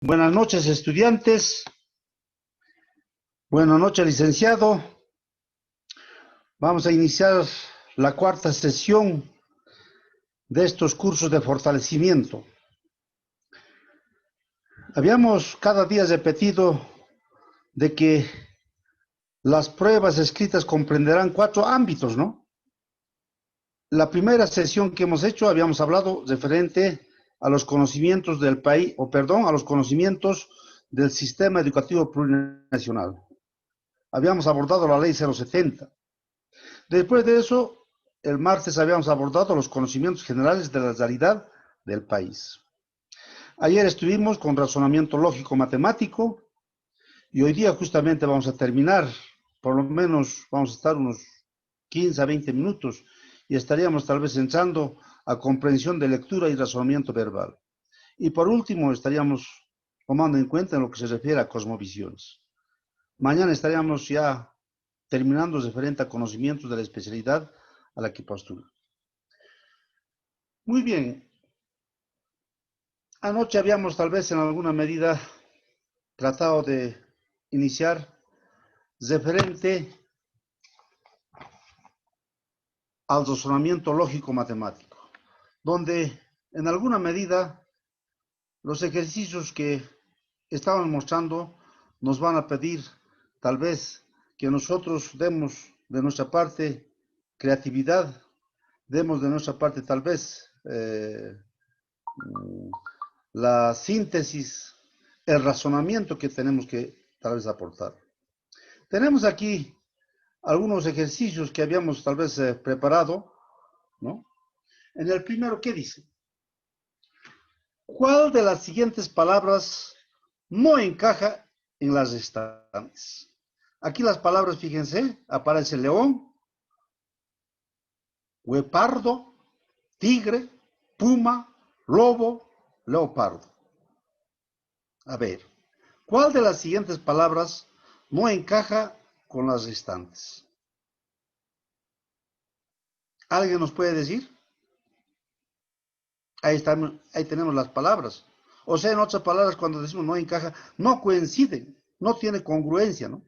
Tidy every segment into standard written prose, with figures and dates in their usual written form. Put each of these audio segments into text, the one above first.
Buenas noches, estudiantes. Buenas noches, licenciado. Vamos a iniciar la cuarta sesión de estos cursos de fortalecimiento. Habíamos cada día repetido de que las pruebas escritas comprenderán 4 ámbitos, ¿no? La primera sesión que hemos hecho habíamos hablado referente a los conocimientos del país, a los conocimientos del sistema educativo plurinacional. Habíamos abordado la ley 070. Después de eso, el martes habíamos abordado los conocimientos generales de la realidad del país. Ayer estuvimos con razonamiento lógico matemático y hoy día justamente vamos a terminar, por lo menos vamos a estar unos 15 a 20 minutos y estaríamos tal vez entrando a comprensión de lectura y razonamiento verbal. Y por último estaríamos tomando en cuenta en lo que se refiere a cosmovisiones. Mañana estaríamos ya terminando referente a conocimientos de la especialidad a la que postula. Muy bien. Anoche habíamos tal vez en alguna medida tratado de iniciar referente al razonamiento lógico matemático, donde en alguna medida los ejercicios que estaban mostrando nos van a pedir tal vez que nosotros demos de nuestra parte creatividad, demos de nuestra parte tal vez la síntesis, el razonamiento que tenemos que tal vez aportar. Tenemos aquí algunos ejercicios que habíamos tal vez preparado, ¿no? En el primero, ¿qué dice? ¿Cuál de las siguientes palabras no encaja en las restantes? Aquí las palabras, fíjense, aparece león, guepardo, tigre, puma, lobo, leopardo. A ver, ¿cuál de las siguientes palabras no encaja con las restantes? ¿Alguien nos puede decir? Ahí tenemos las palabras. O sea, en otras palabras, cuando decimos no encaja, no coinciden, no tiene congruencia, ¿no?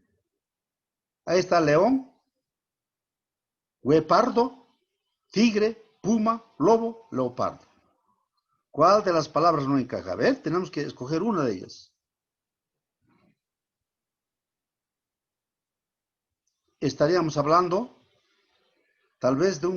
Ahí está león, guepardo, tigre, puma, lobo, leopardo. ¿Cuál de las palabras no encaja? A ver, tenemos que escoger una de ellas. Estaríamos hablando, tal vez, de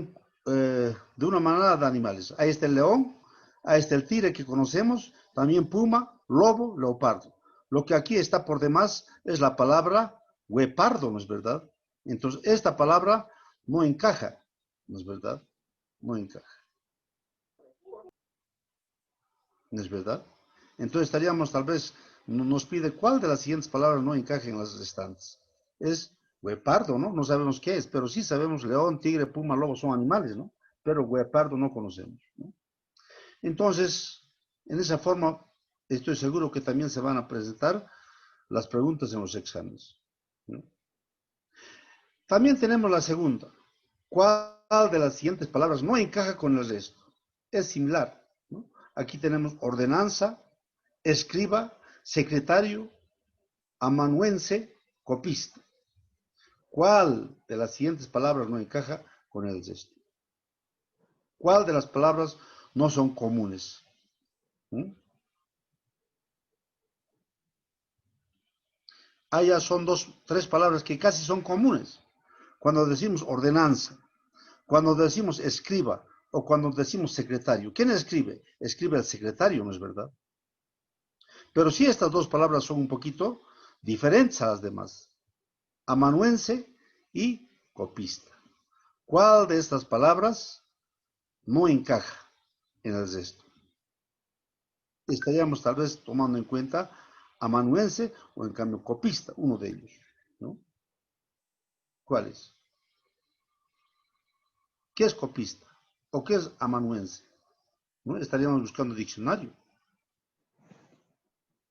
una manada de animales. Ahí está el león, ahí está el tigre que conocemos, también puma, lobo, leopardo. Lo que aquí está por demás es la palabra guepardo, ¿no es verdad? Entonces, esta palabra no encaja, ¿no es verdad? No encaja, ¿no es verdad? Entonces estaríamos tal vez, nos pide cuál de las siguientes palabras no encaja en las restantes. Es guepardo, ¿no? No sabemos qué es, pero sí sabemos león, tigre, puma, lobo son animales, ¿no? Pero guepardo no conocemos, ¿no? Entonces, en esa forma, estoy seguro que también se van a presentar las preguntas en los exámenes, ¿no? También tenemos la segunda. ¿Cuál de las siguientes palabras no encaja con el resto? Es similar, ¿no? Aquí tenemos ordenanza, escriba, secretario, amanuense, copista. ¿Cuál de las siguientes palabras no encaja con el resto? ¿Cuál de las palabras no son comunes? ¿Mm? Ya son tres palabras que casi son comunes. Cuando decimos ordenanza, cuando decimos escriba o cuando decimos secretario. ¿Quién escribe? Escribe el secretario, ¿no es verdad? Pero sí estas dos palabras son un poquito diferentes a las demás. Amanuense y copista. ¿Cuál de estas palabras no encaja en el resto? Estaríamos tal vez tomando en cuenta amanuense o en cambio copista, uno de ellos, ¿no? ¿Cuál es? ¿Qué es copista? ¿O qué es amanuense? ¿No? Estaríamos buscando diccionario.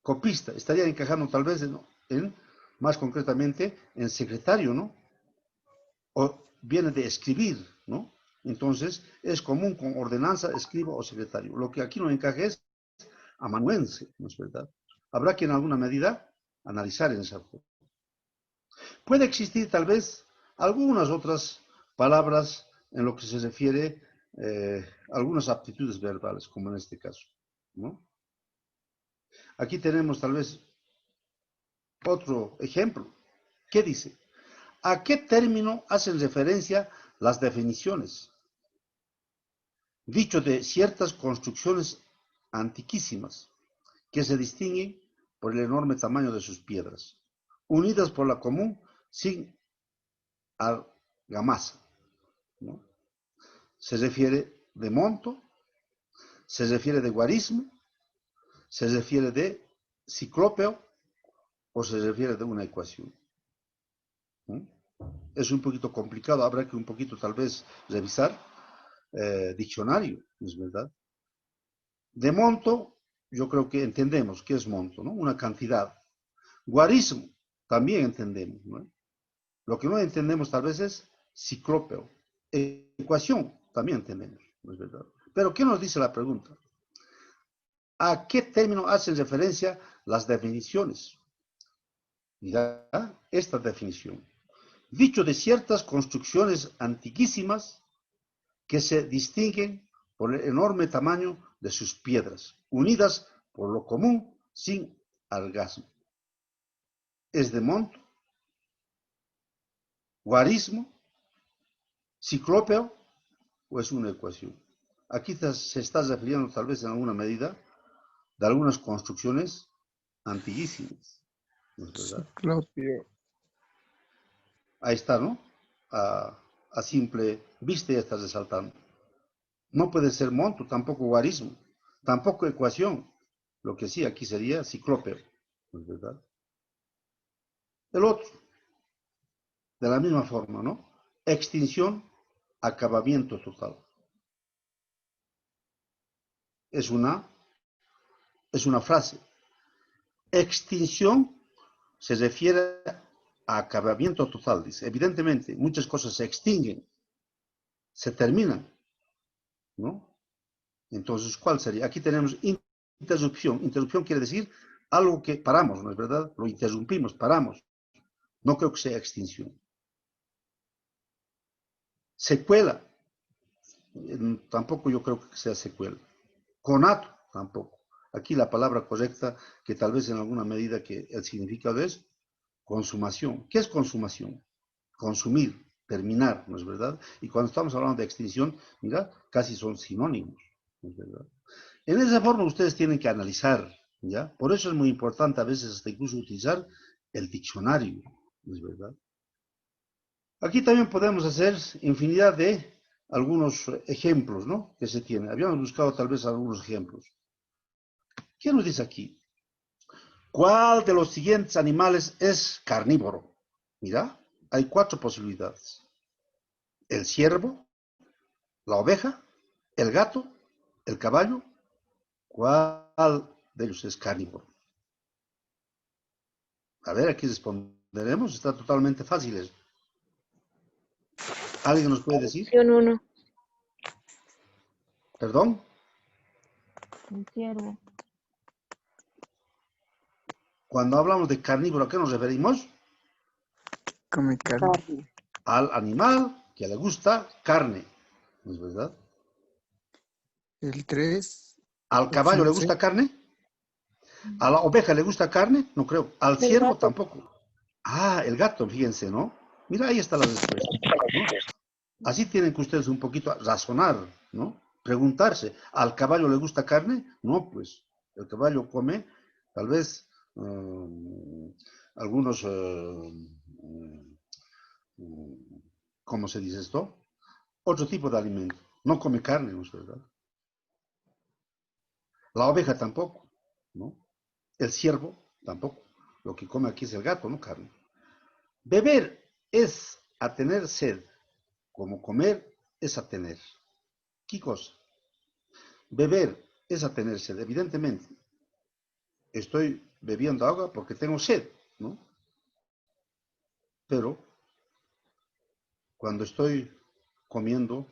Copista, estaría encajando tal vez más concretamente en secretario, ¿no? O viene de escribir, ¿no? Entonces, es común con ordenanza, escriba o secretario. Lo que aquí no encaja es amanuense, ¿no es verdad? habrá que en alguna medida analizar en esa forma. Puede existir tal vez algunas otras palabras en lo que se refiere a algunas aptitudes verbales, como en este caso, ¿no? Aquí tenemos tal vez otro ejemplo. ¿Qué dice? ¿A qué término hacen referencia las definiciones? Dicho de ciertas construcciones antiquísimas que se distinguen por el enorme tamaño de sus piedras, unidas por la común sin argamasa, ¿no? Se refiere de monto, se refiere de guarismo, se refiere de ciclópeo o se refiere de una ecuación, ¿no? Es un poquito complicado, habrá que un poquito tal vez revisar diccionario, ¿es verdad? De monto, yo creo que entendemos qué es monto, ¿no? Una cantidad. Guarismo, también entendemos, ¿no? Lo que no entendemos tal vez es ciclópeo. Ecuación, también entendemos, ¿no es verdad? Pero, ¿qué nos dice la pregunta? ¿A qué término hacen referencia las definiciones? Mira esta definición. Dicho de ciertas construcciones antiquísimas que se distinguen por el enorme tamaño de sus piedras, unidas por lo común sin argasmo. ¿Es de monto, guarismo, ciclópeo o es una ecuación? Aquí se está refiriendo tal vez en alguna medida de algunas construcciones antiguísimas, ¿no es verdad? Ciclopio. Ahí está, ¿no? A simple vista ya está resaltando. No puede ser monto, tampoco guarismo, tampoco ecuación. Lo que sí aquí sería ciclópeo, ¿no es verdad? El otro, de la misma forma, ¿no? Extinción, acabamiento total. Es una frase. Extinción se refiere a acabamiento total, dice. Evidentemente, muchas cosas se extinguen, se terminan, ¿no? Entonces, ¿cuál sería? Aquí tenemos interrupción. Interrupción quiere decir algo que paramos, ¿no es verdad? Lo interrumpimos, paramos. No creo que sea extinción. Secuela. Tampoco yo creo que sea secuela. Conato, tampoco. Aquí la palabra correcta, que tal vez en alguna medida que el significado es consumación. ¿Qué es consumación? Consumir, terminar, ¿no es verdad? Y cuando estamos hablando de extinción, mira, casi son sinónimos, ¿no es verdad? En esa forma ustedes tienen que analizar, ¿ya? Por eso es muy importante a veces hasta incluso utilizar el diccionario, ¿no es verdad? Aquí también podemos hacer infinidad de algunos ejemplos, ¿no? Que se tienen. Habíamos buscado tal vez algunos ejemplos. ¿Qué nos dice aquí? ¿Cuál de los siguientes animales es carnívoro? Mira, hay 4 posibilidades. El ciervo, la oveja, el gato, el caballo. ¿Cuál de ellos es carnívoro? A ver, aquí responderemos. Está totalmente fácil. ¿Alguien nos puede decir? Opción 1. ¿Perdón? El ciervo. Cuando hablamos de carnívoro, ¿a qué nos referimos? Come carne. Carne. Al animal que le gusta carne. ¿No es verdad? El 3, ¿Al caballo le opción C. gusta carne? ¿A la oveja le gusta carne? No creo. ¿Al El ciervo gato. tampoco? Ah, el gato, fíjense, ¿no? Mira, ahí está la respuesta, ¿no? Así tienen que ustedes un poquito razonar, ¿no? Preguntarse, ¿al caballo le gusta carne? No, pues el caballo come tal vez algunos, ¿cómo se dice esto? Otro tipo de alimento. No come carne, ¿no es verdad? La oveja tampoco, ¿no? El ciervo tampoco. Lo que come aquí es el gato, no carne. Beber es a tener sed, como comer es a tener. ¿Qué cosa? Beber es a tener sed, evidentemente. Estoy bebiendo agua porque tengo sed, ¿no? Pero cuando estoy comiendo,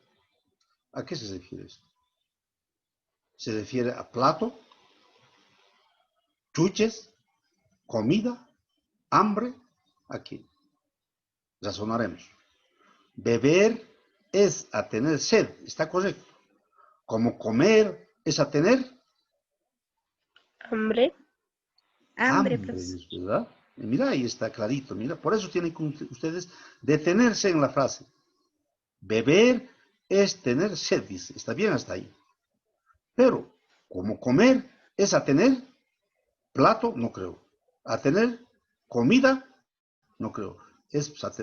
¿a qué se refiere esto? ¿Se refiere a plato, chuches, comida, hambre, aquí. Razonaremos. Beber es a tener sed, está correcto. Como comer es a tener Hambre. Hambre, hambre, pues. ¿verdad? Y mira, ahí está clarito, mira. Por eso tienen que ustedes detenerse en la frase. Beber es tener sed, dice. Está bien hasta ahí. Pero, como comer es a tener plato, no creo. A tener comida, no creo.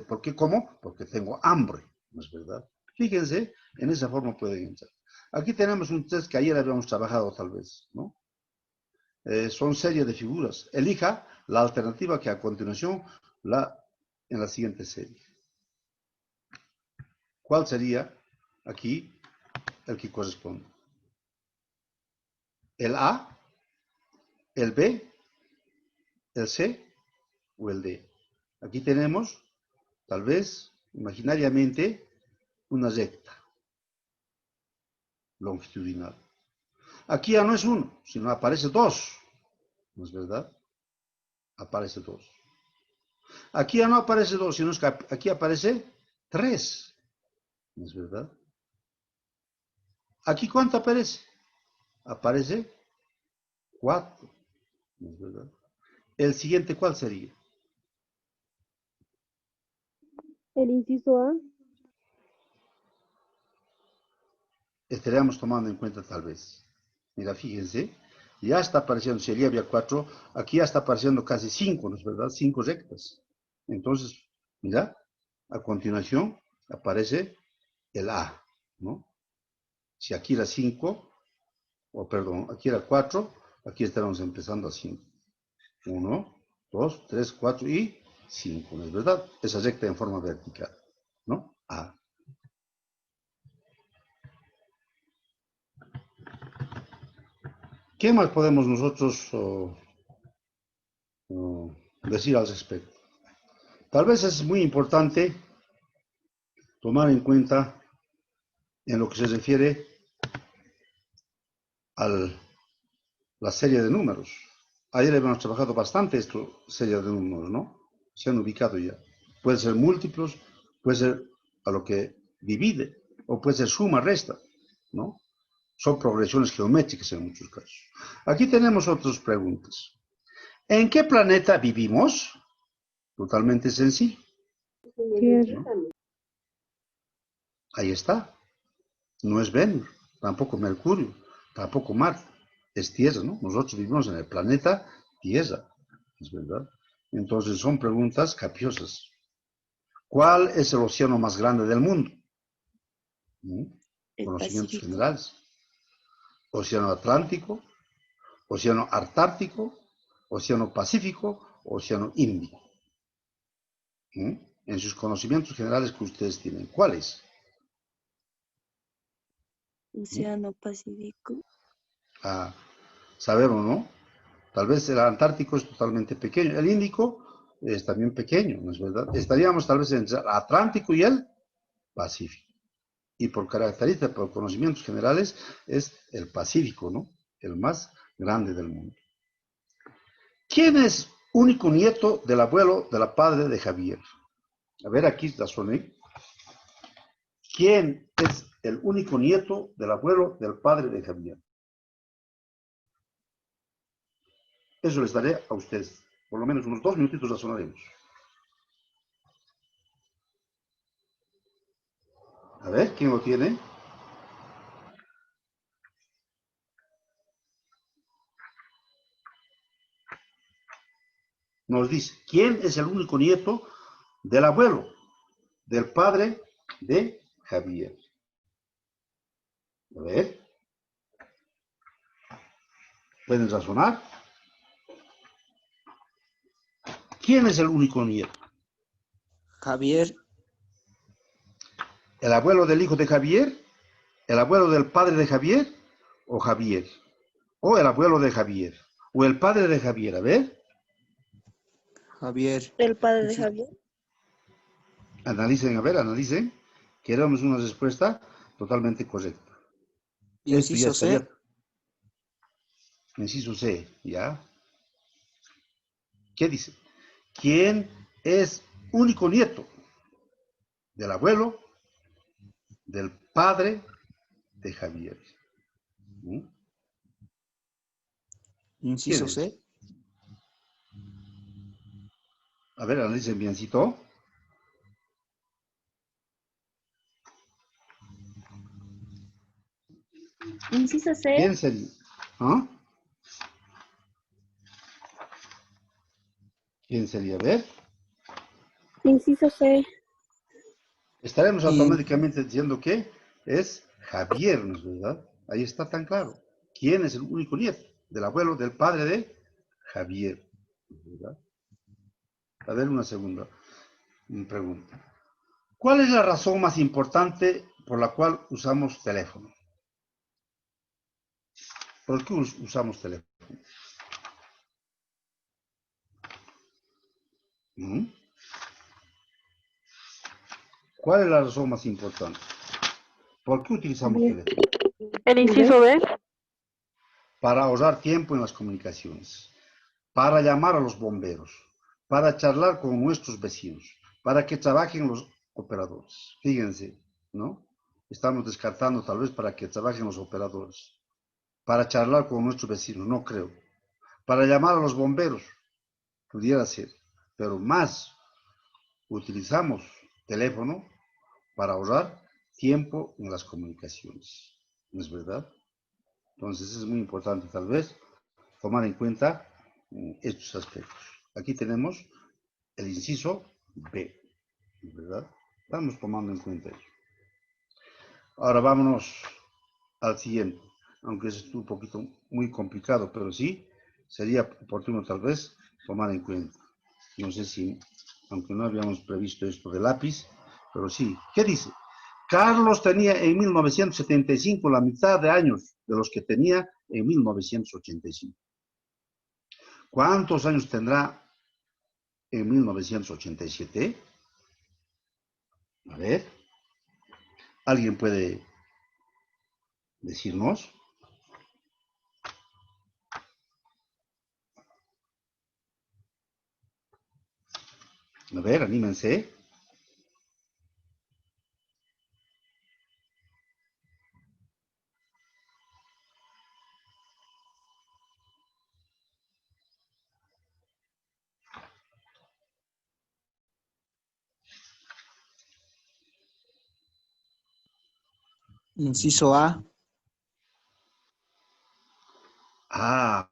¿Por qué como? Porque tengo hambre, ¿no es verdad? Fíjense, en esa forma pueden entrar. Aquí tenemos un test que ayer habíamos trabajado tal vez, ¿no? Son serie de figuras. Elija la alternativa que a continuación en la siguiente serie. ¿Cuál sería aquí el que corresponde? ¿El A, el B, el C o el D? Aquí tenemos, tal vez, imaginariamente, una recta longitudinal. Aquí ya no es uno, sino aparece dos. ¿No es verdad? Aparece dos. Aquí ya no aparece dos, sino que aquí aparece tres. ¿No es verdad? ¿Aquí cuánto aparece? Aparece 4. ¿No es verdad? El siguiente, ¿cuál sería? El inciso A. Estaríamos tomando en cuenta tal vez. Mira, fíjense, ya está apareciendo, si allí había 4, aquí ya está apareciendo casi 5, ¿no es verdad? 5 rectas. Entonces, mira, a continuación aparece el A, ¿no? Si aquí era 5, o perdón, aquí era 4, aquí estaremos empezando a 5. 1, 2, 3, 4 y 5, ¿no es verdad? Esa recta en forma vertical, ¿no? A. ¿Qué más podemos nosotros decir al respecto? Tal vez es muy importante tomar en cuenta en lo que se refiere a la serie de números. Ayer hemos trabajado bastante esta serie de números, ¿no? Se han ubicado ya. Puede ser múltiplos, puede ser a lo que divide, o puede ser suma, resta, ¿no? Son progresiones geométricas en muchos casos. Aquí tenemos otras preguntas. ¿En qué planeta vivimos? Totalmente sencillo, Tierra. ¿no? Ahí está. No es Venus, tampoco Mercurio, tampoco Marte. Es Tierra, ¿no? Nosotros vivimos en el planeta Tierra, es verdad. Entonces son preguntas capciosas. ¿Cuál es el océano más grande del mundo? El Conocimientos Pacífico. generales. Océano Atlántico, Océano Antártico, Océano Pacífico, Océano Índico. En sus conocimientos generales que ustedes tienen, ¿cuáles? Océano Pacífico. Ah, sabemos, ¿no? Tal vez el Antártico es totalmente pequeño. El Índico es también pequeño, ¿no es verdad? Estaríamos tal vez entre el Atlántico y el Pacífico. Y por características, por conocimientos generales, es el Pacífico, ¿no? El más grande del mundo. ¿Quién es único nieto del abuelo de la padre de Javier? A ver, aquí razoné. ¿Quién es el único nieto del abuelo del padre de Javier? Eso les daré a ustedes. Por lo menos unos 2 minutitos razonaremos. A ver, ¿quién lo tiene? Nos dice, ¿quién es el único nieto del abuelo, del padre de Javier? A ver, ¿pueden razonar? ¿Quién es el único nieto? Javier, ¿El abuelo del hijo de Javier? ¿El abuelo del padre de Javier? ¿O Javier? ¿O el abuelo de Javier? ¿O el padre de Javier? A ver, Javier. El padre de Javier. analicen, a ver, analicen. Queremos una respuesta totalmente correcta. Esto ya Inciso estaría, C. inciso C, ¿ya? ¿Qué dice? ¿Quién es único nieto del abuelo, del padre de Javier? ¿Mm? ¿Quién Inciso es? C. A ver, analicen biencito. Inciso C. ¿Quién sería? ¿Ah? ¿Quién sería? A ver. Inciso C. Estaremos In- automáticamente diciendo que es Javier, ¿no es verdad? Ahí está tan claro. ¿Quién es el único nieto del abuelo, del padre de Javier? ¿No es verdad? A ver, una segunda pregunta. ¿Cuál es la razón más importante por la cual usamos teléfono? ¿Por qué usamos teléfono? ¿Mm? ¿Cuál es la razón más importante? ¿Por qué utilizamos Javier. teléfono? El inciso B. Para ahorrar tiempo en las comunicaciones, para llamar a los bomberos, para charlar con nuestros vecinos, para que trabajen los operadores. Fíjense, ¿no? Estamos descartando tal vez para que trabajen los operadores, para charlar con nuestros vecinos, no creo. Para llamar a los bomberos, pudiera ser, pero más utilizamos teléfono para ahorrar tiempo en las comunicaciones. ¿No es verdad? Entonces es muy importante tal vez tomar en cuenta estos aspectos. Aquí tenemos el inciso B, ¿verdad? Estamos tomando en cuenta eso. Ahora vámonos al siguiente, aunque es un poquito muy complicado, pero sí sería oportuno tal vez tomar en cuenta. No sé si, aunque no habíamos previsto esto de lápiz, pero sí. ¿Qué dice? Carlos tenía en 1975 la mitad de años de los que tenía en 1985. ¿Cuántos años tendrá en 1987? A ver, ¿alguien puede decirnos? A ver, anímense. Inciso A. Ah,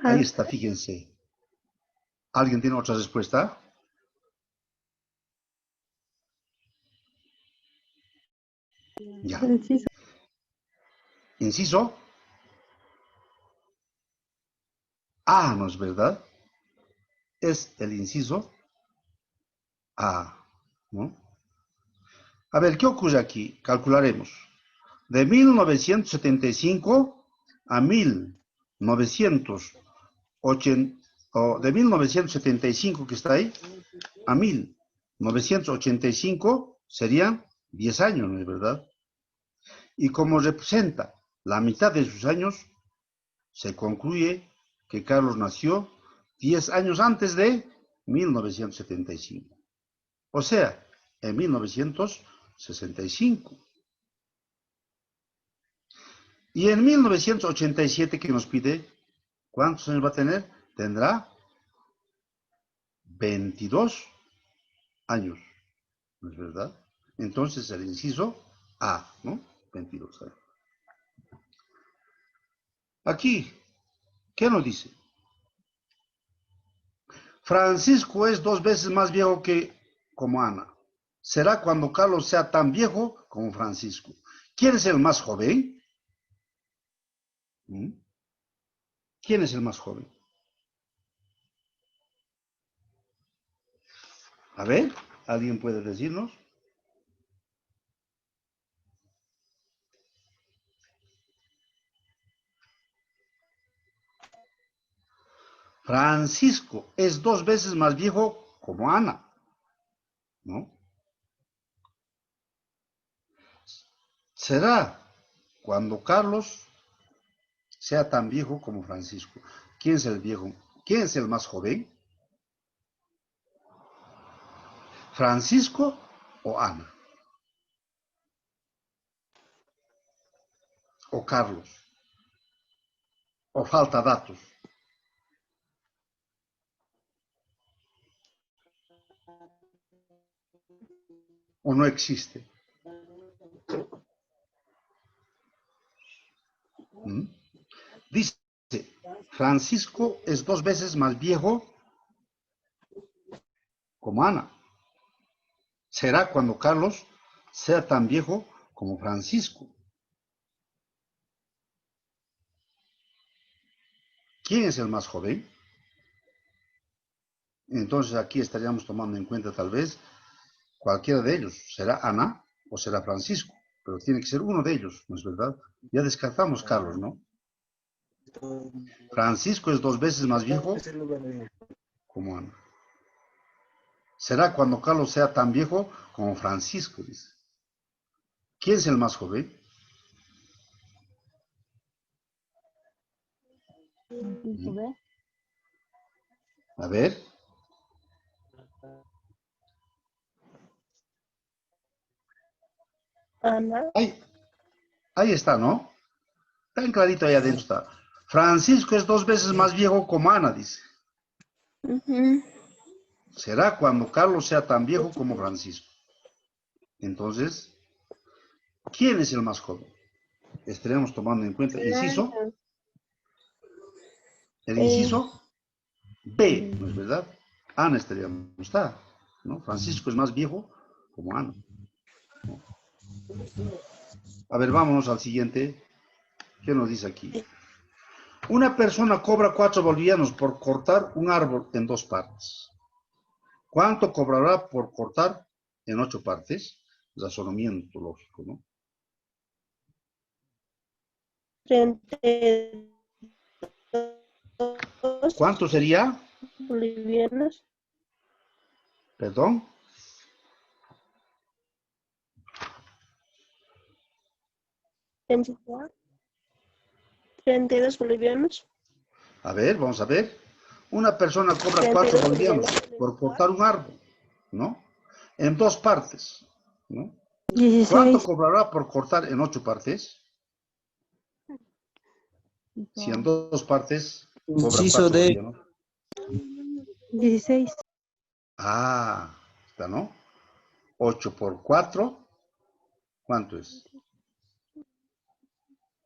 ahí está, fíjense. ¿Alguien tiene otra respuesta? Ya. Inciso A, ¿no es verdad? Es el inciso A, ¿no? A ver, ¿qué ocurre aquí? Calcularemos. De 1975 a 1980, o de 1975 que está ahí, a 1985 serían 10 años, ¿no es verdad? Y como representa la mitad de sus años, se concluye que Carlos nació 10 años antes de 1975. O sea, en 1965. Y en 1987, que nos pide, ¿cuántos años va a tener? Tendrá 22 años, ¿no es verdad? Entonces el inciso A, ¿no? 22 años. Aquí, ¿qué nos dice? Francisco es 2 veces más viejo que como Ana. Será cuando Carlos sea tan viejo como Francisco. ¿Quién es el más joven? ¿Mm? ¿Quién es el más joven? A ver, ¿alguien puede decirnos? Francisco es 2 veces más viejo como Ana, ¿no? Será cuando Carlos sea tan viejo como Francisco. ¿Quién es el viejo? ¿Quién es el más joven? ¿Francisco o Ana? ¿O Carlos? ¿O falta datos? ¿O no existe? ¿Mm? Dice, Francisco es 2 veces más viejo como Ana. Será cuando Carlos sea tan viejo como Francisco. ¿Quién es el más joven? Entonces aquí estaríamos tomando en cuenta tal vez cualquiera de ellos. ¿Será Ana o será Francisco? Pero tiene que ser uno de ellos, ¿no es verdad? Ya descartamos Carlos, ¿no? Francisco es 2 veces más viejo como Ana. Será cuando Carlos sea tan viejo como Francisco, dice. ¿Quién es el más joven? Inciso B. A ver. Ana. Ahí está, ¿no? Tan clarito ahí adentro está. Francisco es 2 veces más viejo como Ana, dice. Ujú. Será cuando Carlos sea tan viejo como Francisco. Entonces, ¿quién es el más joven? Estaremos tomando en cuenta inciso. El inciso B, ¿no es verdad? Ana estaríamos, está, ¿no? Francisco es más viejo como Ana, ¿no? A ver, vámonos al siguiente. ¿Qué nos dice aquí? Una persona cobra 4 bolivianos por cortar un árbol en 2 partes. ¿Cuánto cobrará por cortar en 8 partes? Razonamiento lógico, ¿no? 32 ¿Cuánto sería? bolivianos. Perdón. 32 bolivianos. A ver, vamos a ver. Una persona cobra 4 32 bolivianos bolivianos. por cortar un árbol, ¿no? En 2 partes, ¿no? ¿Cuánto 16. cobrará por cortar en 8 partes? Si en 2 partes cobra Inciso 4 D. bolivianos. 16. Ah, está, ¿no? 8 por 4, ¿cuánto es?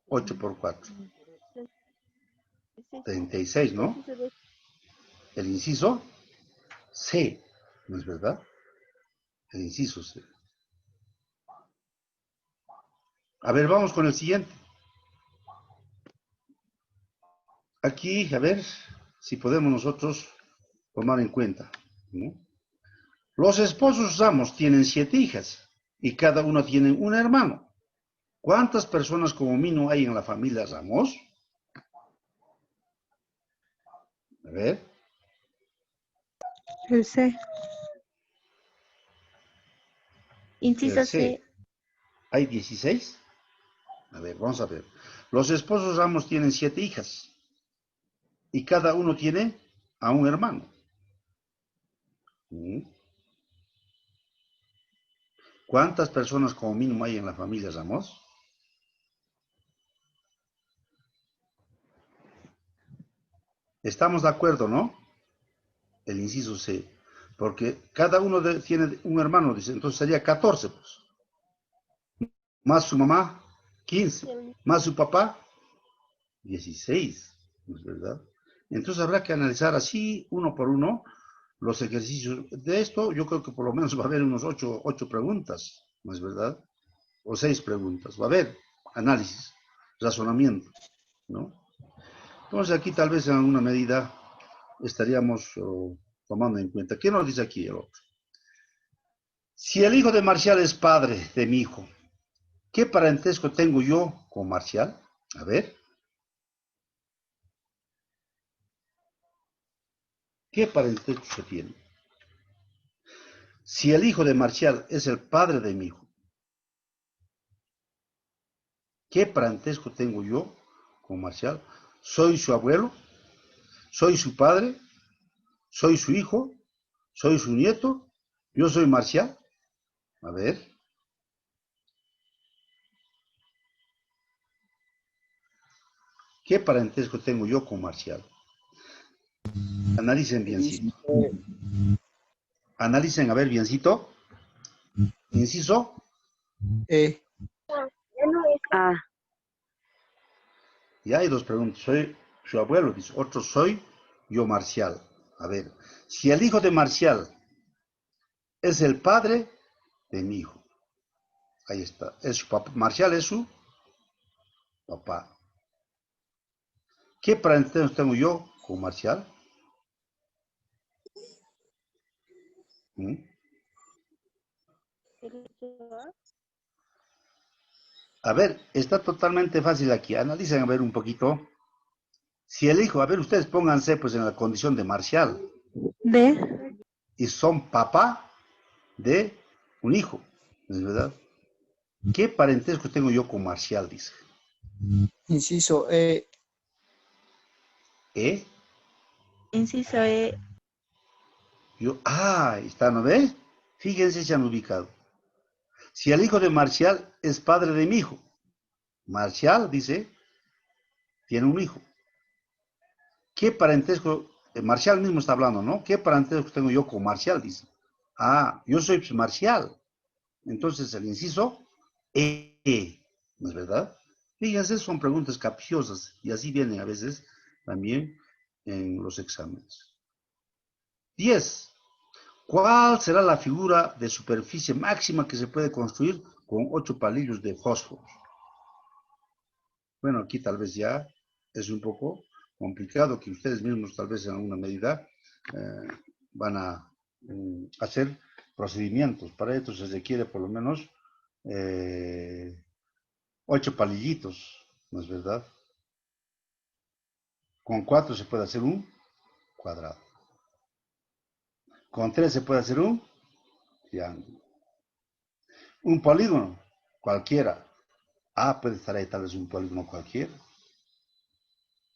8 por 4, 36, ¿no? El inciso C, ¿no es verdad? El inciso C. A ver, vamos con el siguiente. Aquí, a ver si podemos nosotros tomar en cuenta, ¿no? Los esposos Ramos tienen 7 hijas y cada una tiene un hermano. ¿Cuántas personas como Mino hay en la familia Ramos? A ver. El C. El Inciso C. C. ¿Hay 16? A ver, vamos a ver. Los esposos Ramos tienen 7 hijas y cada uno tiene a un hermano. ¿Cuántas personas como mínimo hay en la familia Ramos? Estamos de acuerdo, ¿no? El inciso C. Porque cada uno tiene un hermano, dice, entonces sería 14, pues. Más su mamá, 15. Más su papá, 16. ¿No es verdad? Entonces habrá que analizar así, uno por uno, los ejercicios. De esto yo creo que por lo menos va a haber unos 8 preguntas, ¿no es verdad? O 6 preguntas. Va a haber análisis, razonamiento, ¿no? Entonces aquí tal vez en alguna medida estaríamos tomando en cuenta. ¿Qué nos dice aquí el otro? Si el hijo de Marcial es padre de mi hijo, ¿qué parentesco tengo yo con Marcial? A ver. ¿Qué parentesco se tiene? Si el hijo de Marcial es el padre de mi hijo, ¿qué parentesco tengo yo con Marcial? ¿Soy su abuelo? Soy su padre, soy su hijo, soy su nieto, yo soy Marcial. A ver. ¿Qué parentesco tengo yo con Marcial? Analicen Dice, biencito. Analicen, a ver, biencito. Inciso. Ah, Y hay dos preguntas. Soy su abuelo, dice. Otro, soy yo Marcial. A ver, si el hijo de Marcial es el padre de mi hijo. Ahí está. Es su papá. Marcial es su papá. ¿Qué parentesco tengo yo con Marcial? ¿Mm? A ver, está totalmente fácil aquí. Analicen a ver un poquito. Si el hijo, a ver, ustedes pónganse pues en la condición de Marcial de. y son papá de un hijo, ¿no es verdad? ¿Qué parentesco tengo yo con Marcial? Dice. inciso E. ¿Eh? Inciso E. Yo, está, ¿no ve? Fíjense, se han ubicado. Si el hijo de Marcial es padre de mi hijo, Marcial, dice, tiene un hijo. ¿Qué parentesco? Marcial mismo está hablando, ¿no? ¿Qué parentesco tengo yo con Marcial? Dice. Yo soy Marcial. Entonces el inciso E, ¿no es verdad? Fíjense, son preguntas capciosas y así vienen a veces también en los exámenes. 10. ¿Cuál será la figura de superficie máxima que se puede construir con 8 palillos de fósforo? Bueno, aquí tal vez ya es un poco complicado que ustedes mismos tal vez en alguna medida van a hacer procedimientos. Para esto se requiere por lo menos 8 palillitos, ¿no es verdad? Con 4 se puede hacer un cuadrado. Con 3 se puede hacer un triángulo. Un polígono, cualquiera. Puede estar ahí tal vez un polígono cualquiera.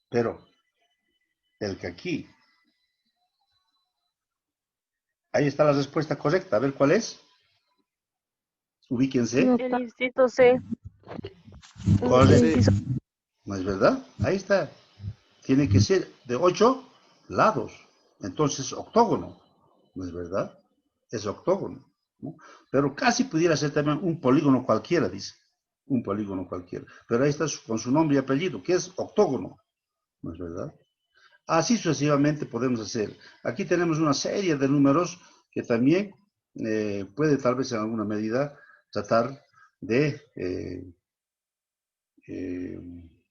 Pero el que aquí, ahí está la respuesta correcta. A ver cuál es. Ubíquense. El inciso C. El Correcto. inciso. ¿No es verdad? Ahí está. Tiene que ser de 8 lados. Entonces, octógono. ¿No es verdad? Es octógono. ¿No? Pero casi pudiera ser también un polígono cualquiera, dice. Un polígono cualquiera. Pero ahí está con su nombre y apellido, que es octógono. ¿No es verdad? Así sucesivamente podemos hacer. Aquí tenemos una serie de números que también puede tal vez en alguna medida tratar de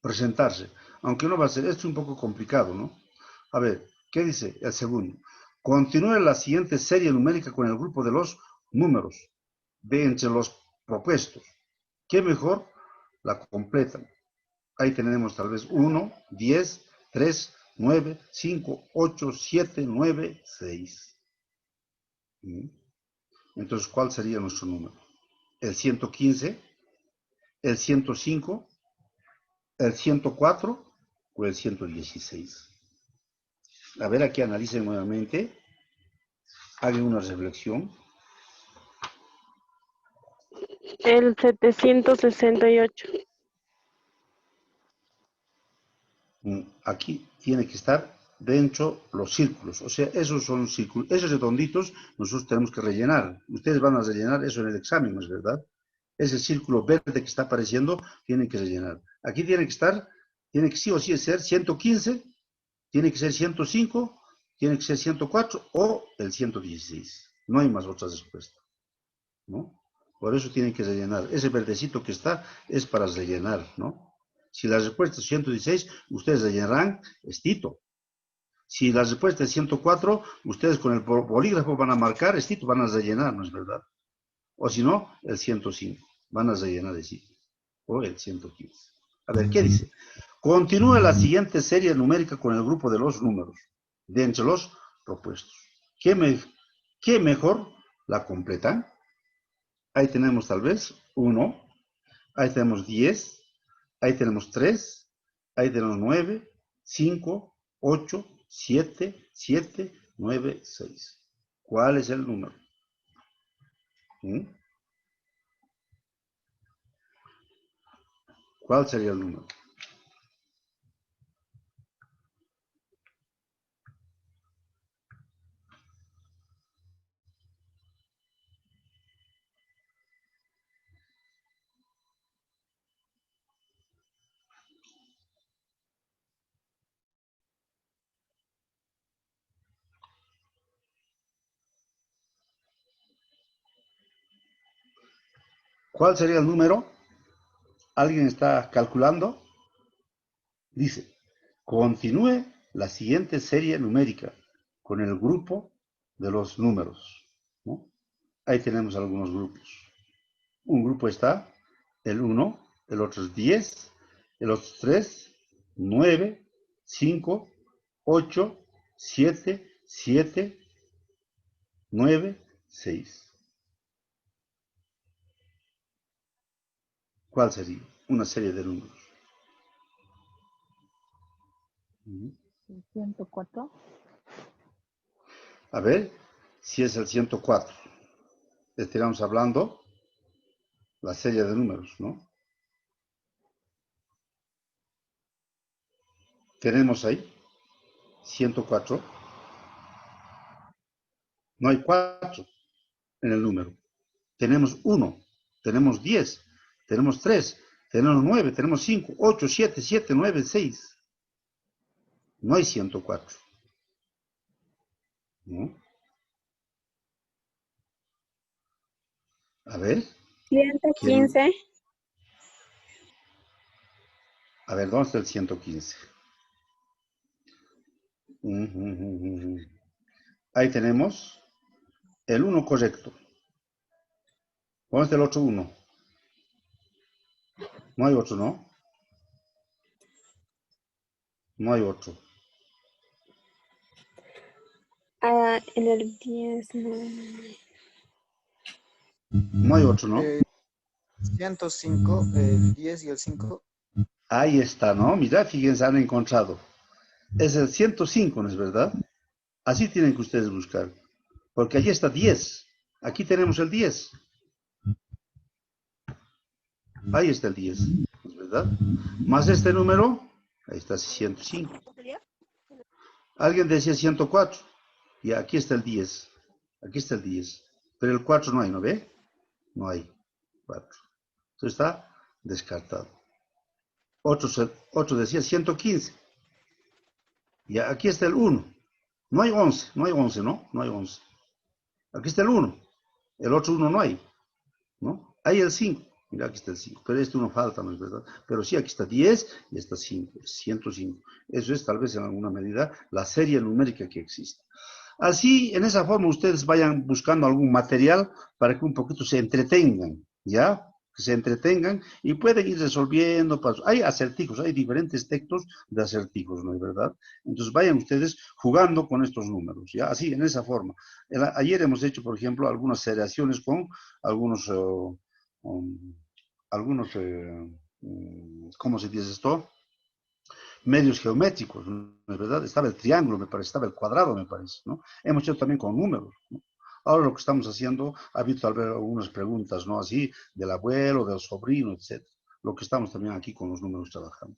presentarse. Aunque no va a ser, esto es un poco complicado, ¿no? A ver, ¿qué dice el segundo? Continúe la siguiente serie numérica con el grupo de los números de entre los propuestos. ¿Qué mejor la completan? Ahí tenemos tal vez 1, 10, 3, 9, 5, 8, 7, 9, 6. Entonces, ¿cuál sería nuestro número? ¿El 115, el 105, el 104 o el 116? A ver, aquí analicen nuevamente, hagan una reflexión. El 768. Aquí tiene que estar dentro los círculos, o sea, esos son círculos, esos redonditos nosotros tenemos que rellenar. Ustedes van a rellenar eso en el examen, ¿no es verdad? Ese círculo verde que está apareciendo, tienen que rellenar. Aquí tiene que estar, tiene que sí o sí ser 115, tiene que ser 105, tiene que ser 104 o el 116. No hay más otra respuesta, ¿no? Por eso tienen que rellenar. Ese verdecito que está es para rellenar, ¿no? Si la respuesta es 116, ustedes rellenarán estito. Si la respuesta es 104, ustedes con el bolígrafo van a marcar estito, van a rellenar, ¿no es verdad? O si no, el 105. Van a rellenar el sitio. O el 115. A ver, ¿qué dice? Continúa la siguiente serie numérica con el grupo de los números, de entre los propuestos. ¿Qué mejor la completan? Ahí tenemos tal vez 1, ahí tenemos 10, ahí tenemos 3, ahí tenemos 9, 5, 8, 7, 7, 9, 6. ¿Cuál es el número? ¿Mm? ¿Cuál sería el número? ¿Cuál sería el número? ¿Alguien está calculando? Dice, continúe la siguiente serie numérica con el grupo de los números, ¿no? Ahí tenemos algunos grupos. Un grupo está el 1, el otro es 10, el otro es 3, 9, 5, 8, 7, 7, 9, 6. ¿Cuál sería? Una serie de números. 104. A ver, si es el 104. Estaríamos hablando la serie de números, ¿no? Tenemos ahí 104. No hay 4 en el número. Tenemos 1, tenemos 10, tenemos 3, tenemos 9, tenemos 5, 8, 7, 7, 9, 6. No hay 104. ¿No? A ver, ¿quién? 115. A ver, ¿dónde está el 115? Ahí tenemos el 1 correcto. ¿Dónde está el otro 1? No hay otro, ¿no? No hay otro. En el 10, no. No hay otro, ¿no? 105, el 10 y el 5. Ahí está, ¿no? Mira, fíjense, han encontrado. Es el 105, ¿no es verdad? Así tienen que ustedes buscar. Porque allí está 10. Aquí tenemos el 10. Ahí está el 10, ¿no es verdad? Más este número, ahí está 105. Alguien decía 104. Y aquí está el 10. Aquí está el 10. Pero el 4 no hay, ¿no ve? No hay 4. Entonces está descartado. Otro decía 115. Y aquí está el 1. No hay 11, no hay 11, ¿no? No hay 11. Aquí está el 1. El otro 1 no hay, ¿no? Hay el 5. Mira, aquí está el 5. Pero este uno falta, ¿no es verdad? Pero sí, aquí está 10 y está 5. 105. Eso es tal vez en alguna medida la serie numérica que existe. Así, en esa forma, ustedes vayan buscando algún material para que un poquito se entretengan, ¿ya? Que se entretengan y pueden ir resolviendo. Hay acertijos, hay diferentes textos de acertijos, ¿no es verdad? Entonces vayan ustedes jugando con estos números, ¿ya? Así, en esa forma. Ayer hemos hecho, por ejemplo, algunas seriaciones con algunos, ¿cómo se dice esto? Medios geométricos, ¿no es verdad? Estaba el triángulo, me parece, estaba el cuadrado, me parece, ¿no? Hemos hecho también con números, ¿no? Ahora lo que estamos haciendo, ha habido tal vez algunas preguntas, ¿no? Así, del abuelo, del sobrino, etc. Lo que estamos también aquí con los números trabajando.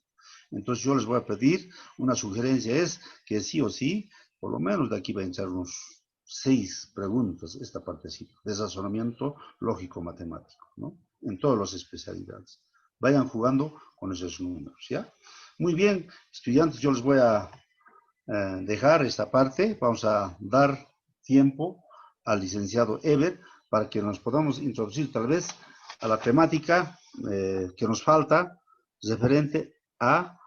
Entonces yo les voy a pedir, una sugerencia es que sí o sí, por lo menos de aquí va a entrar unos 6 preguntas, esta partecita, de razonamiento lógico-matemático, ¿no? En todas las especialidades. Vayan jugando con esos números, ¿ya? Muy bien, estudiantes, yo les voy a dejar esta parte. Vamos a dar tiempo al licenciado Eber para que nos podamos introducir tal vez a la temática que nos falta referente a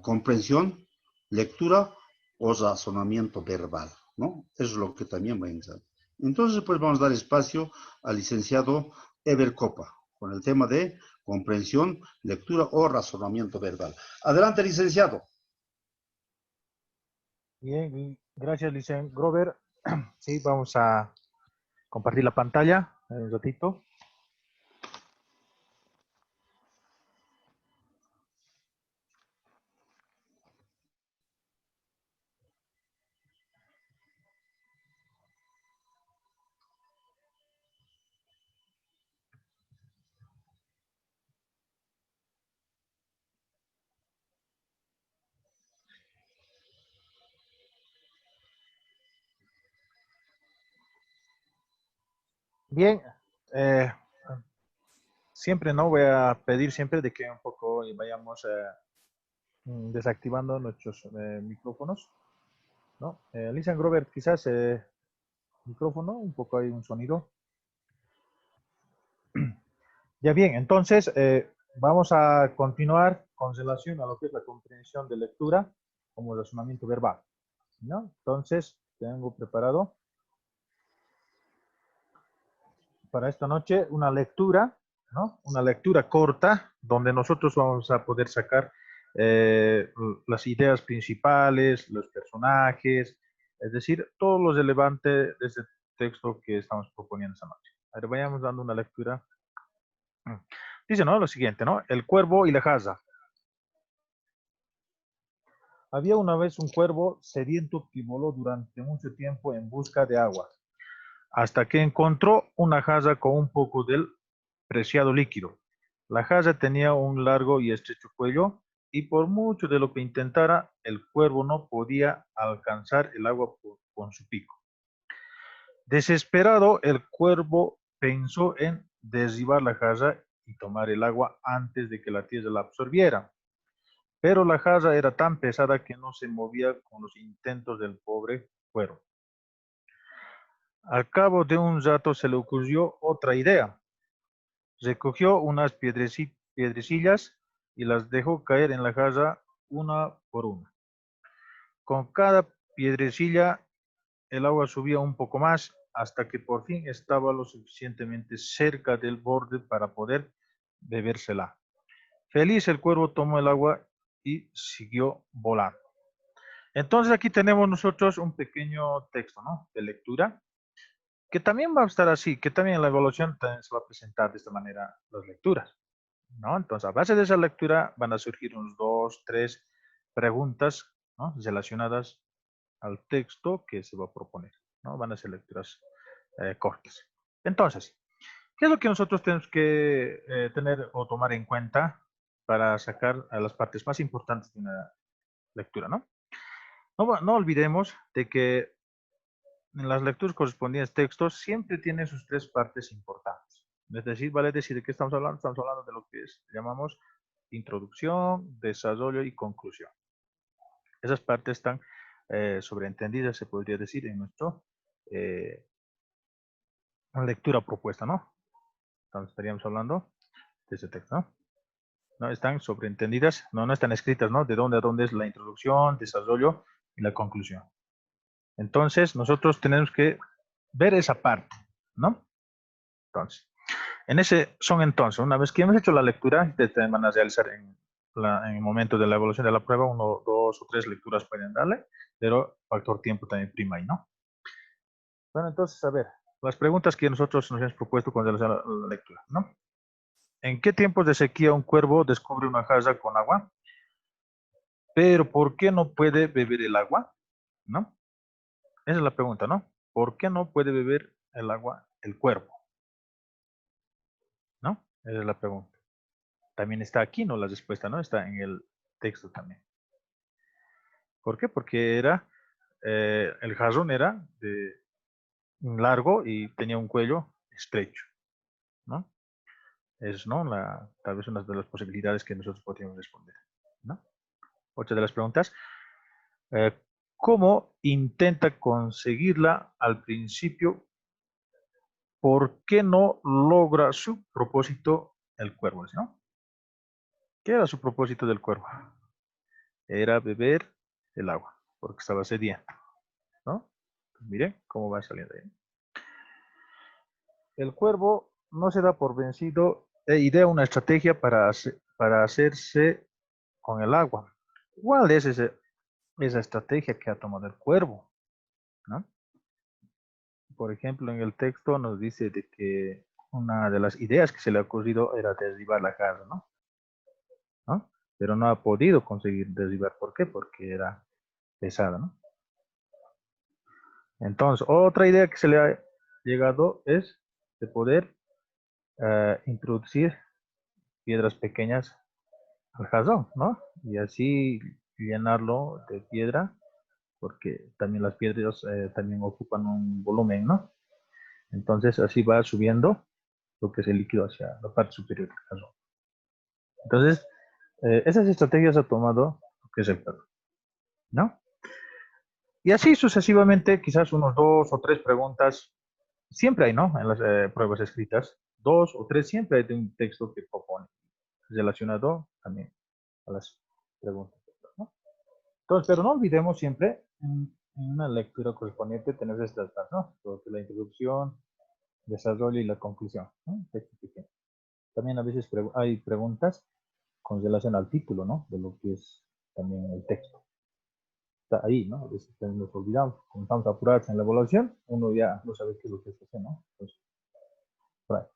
comprensión, lectura o razonamiento verbal, ¿no? Eso es lo que también va a entrar. Entonces, pues vamos a dar espacio al licenciado Eber Copa con el tema de comprensión, lectura o razonamiento verbal. Adelante, licenciado. Bien, y gracias, licenciado Grover. Sí, vamos a compartir la pantalla en un ratito. Bien, eh, siempre no voy a pedir siempre de que un poco vayamos desactivando nuestros micrófonos, ¿no? Lisan Grover, quizás micrófono, un poco hay un sonido. Ya bien, entonces vamos a continuar con relación a lo que es la comprensión de lectura como razonamiento verbal, ¿no? Entonces, tengo preparado para esta noche una lectura, ¿no? Una lectura corta donde nosotros vamos a poder sacar las ideas principales, los personajes, es decir, todo lo relevante de este texto que estamos proponiendo esta noche. A ver, vayamos dando una lectura. Dice, ¿no? Lo siguiente, ¿no? El cuervo y la jaza. Había una vez un cuervo sediento que voló durante mucho tiempo en busca de agua, hasta que encontró una jaza con un poco del preciado líquido. La jaza tenía un largo y estrecho cuello, y por mucho de lo que intentara, el cuervo no podía alcanzar el agua con su pico. Desesperado, el cuervo pensó en derribar la jaza y tomar el agua antes de que la tierra la absorbiera. Pero la jarra era tan pesada que no se movía con los intentos del pobre cuervo. Al cabo de un rato se le ocurrió otra idea. Recogió unas piedrecillas y las dejó caer en la jarra una por una. Con cada piedrecilla el agua subía un poco más hasta que por fin estaba lo suficientemente cerca del borde para poder bebérsela. Feliz, el cuervo tomó el agua y siguió volando. Entonces aquí tenemos nosotros un pequeño texto, ¿no? De lectura, que también va a estar así, que también en la evaluación también se va a presentar de esta manera las lecturas, ¿no? Entonces a base de esa lectura van a surgir unos 2, 3 preguntas, ¿no? Relacionadas al texto que se va a proponer, ¿no? Van a ser lecturas cortas. Entonces, ¿qué es lo que nosotros tenemos que tener o tomar en cuenta para sacar a las partes más importantes de una lectura, ¿no? No olvidemos de que en las lecturas correspondientes textos siempre tienen sus tres partes importantes. Es decir, vale decir de qué estamos hablando. Estamos hablando de lo que llamamos introducción, desarrollo y conclusión. Esas partes están sobreentendidas, se podría decir, en nuestra lectura propuesta, ¿no? Entonces estaríamos hablando de ese texto, ¿no? ¿No? Están sobreentendidas, no están escritas, ¿no? De dónde a dónde es la introducción, desarrollo y la conclusión. Entonces, nosotros tenemos que ver esa parte, ¿no? Entonces, entonces, una vez que hemos hecho la lectura, ustedes van a realizar en el momento de la evaluación de la prueba, 1, 2 o 3 lecturas pueden darle, pero factor tiempo también prima ahí, ¿no? Bueno, entonces, a ver, las preguntas que nosotros nos hemos propuesto con relación a la lectura, ¿no? ¿En qué tiempos de sequía un cuervo descubre una jarra con agua? Pero ¿por qué no puede beber el agua? ¿No? Esa es la pregunta, ¿no? ¿Por qué no puede beber el agua el cuervo? ¿No? Esa es la pregunta. También está aquí, ¿no? La respuesta, ¿no? Está en el texto también. ¿Por qué? Porque el jarrón era de largo y tenía un cuello estrecho, ¿no? Es, ¿no? Tal vez una de las posibilidades que nosotros podríamos responder, ¿no? Otra de las preguntas. ¿Cómo intenta conseguirla al principio? ¿Por qué no logra su propósito el cuervo, ¿no? ¿Qué era su propósito del cuervo? Era beber el agua, porque estaba sediento, ¿no? Miren cómo va saliendo ahí. El cuervo no se da por vencido e idea una estrategia para hacerse con el agua. ¿Cuál es esa estrategia que ha tomado el cuervo? ¿No? Por ejemplo, en el texto nos dice de que una de las ideas que se le ha ocurrido era derribar la jarra, ¿no? ¿No? Pero no ha podido conseguir derribar. ¿Por qué? Porque era pesada, ¿no? Entonces, otra idea que se le ha llegado es de poder introducir piedras pequeñas al jarrón, ¿no? Y así llenarlo de piedra, porque también las piedras también ocupan un volumen, ¿no? Entonces así va subiendo lo que es el líquido hacia la parte superior del caso. Entonces, esas estrategias ha tomado lo que es el perro, ¿no? Y así sucesivamente, quizás unos 2 o 3 preguntas, siempre hay, ¿no? En las pruebas escritas, 2 o 3 siempre hay de un texto que propone, relacionado también a las preguntas, ¿no? Entonces, pero no olvidemos siempre en una lectura correspondiente tener estas, ¿no? La introducción, desarrollo y la conclusión, ¿no? Texto pequeño. También a veces hay preguntas con relación al título, ¿no? De lo que es también el texto. Está ahí, ¿no? A veces nos olvidamos, como estamos apurados en la evaluación, uno ya no sabe qué es lo que está haciendo, ¿no? Entonces, por ahí.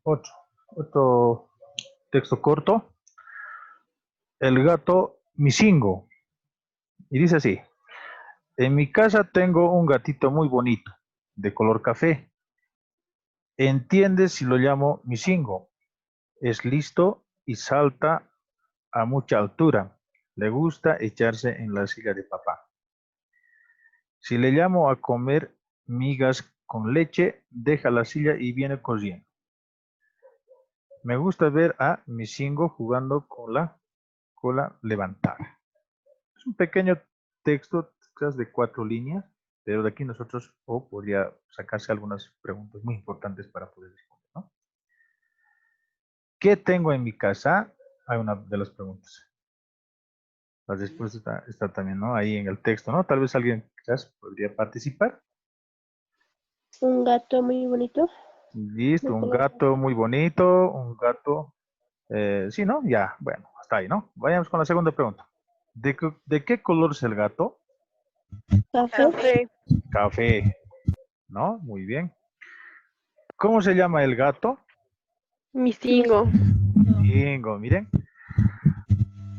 Otro texto corto. El gato Misingo. Y dice así. En mi casa tengo un gatito muy bonito, de color café. ¿Entiendes si lo llamo Misingo? Es listo y salta a mucha altura. Le gusta echarse en la silla de papá. Si le llamo a comer migas con leche, deja la silla y viene corriendo. Me gusta ver a Misingo jugando con la cola levantada. Es un pequeño texto, quizás de 4 líneas, pero de aquí nosotros podría sacarse algunas preguntas muy importantes para poder responder, ¿no? ¿Qué tengo en mi casa? Hay una de las preguntas. La respuesta está también, ¿no? Ahí en el texto, ¿no? Tal vez alguien quizás podría participar. Un gato muy bonito. Listo, un gato muy bonito, un gato, sí, ¿no? Ya, bueno, hasta ahí, ¿no? Vayamos con la segunda pregunta. ¿De qué color es el gato? Café. Café, ¿no? Muy bien. ¿Cómo se llama el gato? Misingo. Bingo, miren.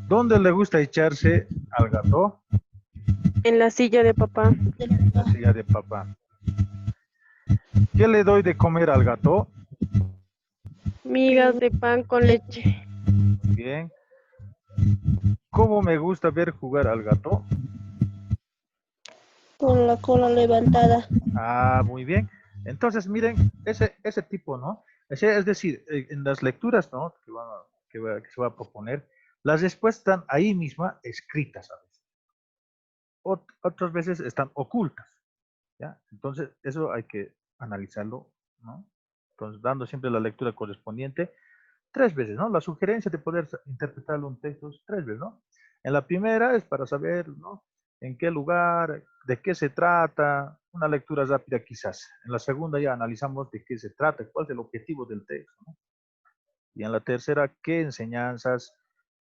¿Dónde le gusta echarse al gato? En la silla de papá. En la silla de papá. ¿Qué le doy de comer al gato? Migas de pan con leche. Bien. ¿Cómo me gusta ver jugar al gato? Con la cola levantada. Ah, muy bien. Entonces, miren, ese tipo, ¿no? Es decir, en las lecturas, ¿no? Que se va a proponer, las respuestas están ahí misma escritas a veces. Otras veces están ocultas, ¿ya? Entonces, eso hay que analizarlo, ¿no? Entonces, dando siempre la lectura correspondiente 3 veces, ¿no? La sugerencia de poder interpretar un texto es 3 veces, ¿no? En la primera es para saber, ¿no? En qué lugar, de qué se trata, una lectura rápida quizás. En la segunda ya analizamos de qué se trata, cuál es el objetivo del texto, ¿no? Y en la tercera, qué enseñanzas,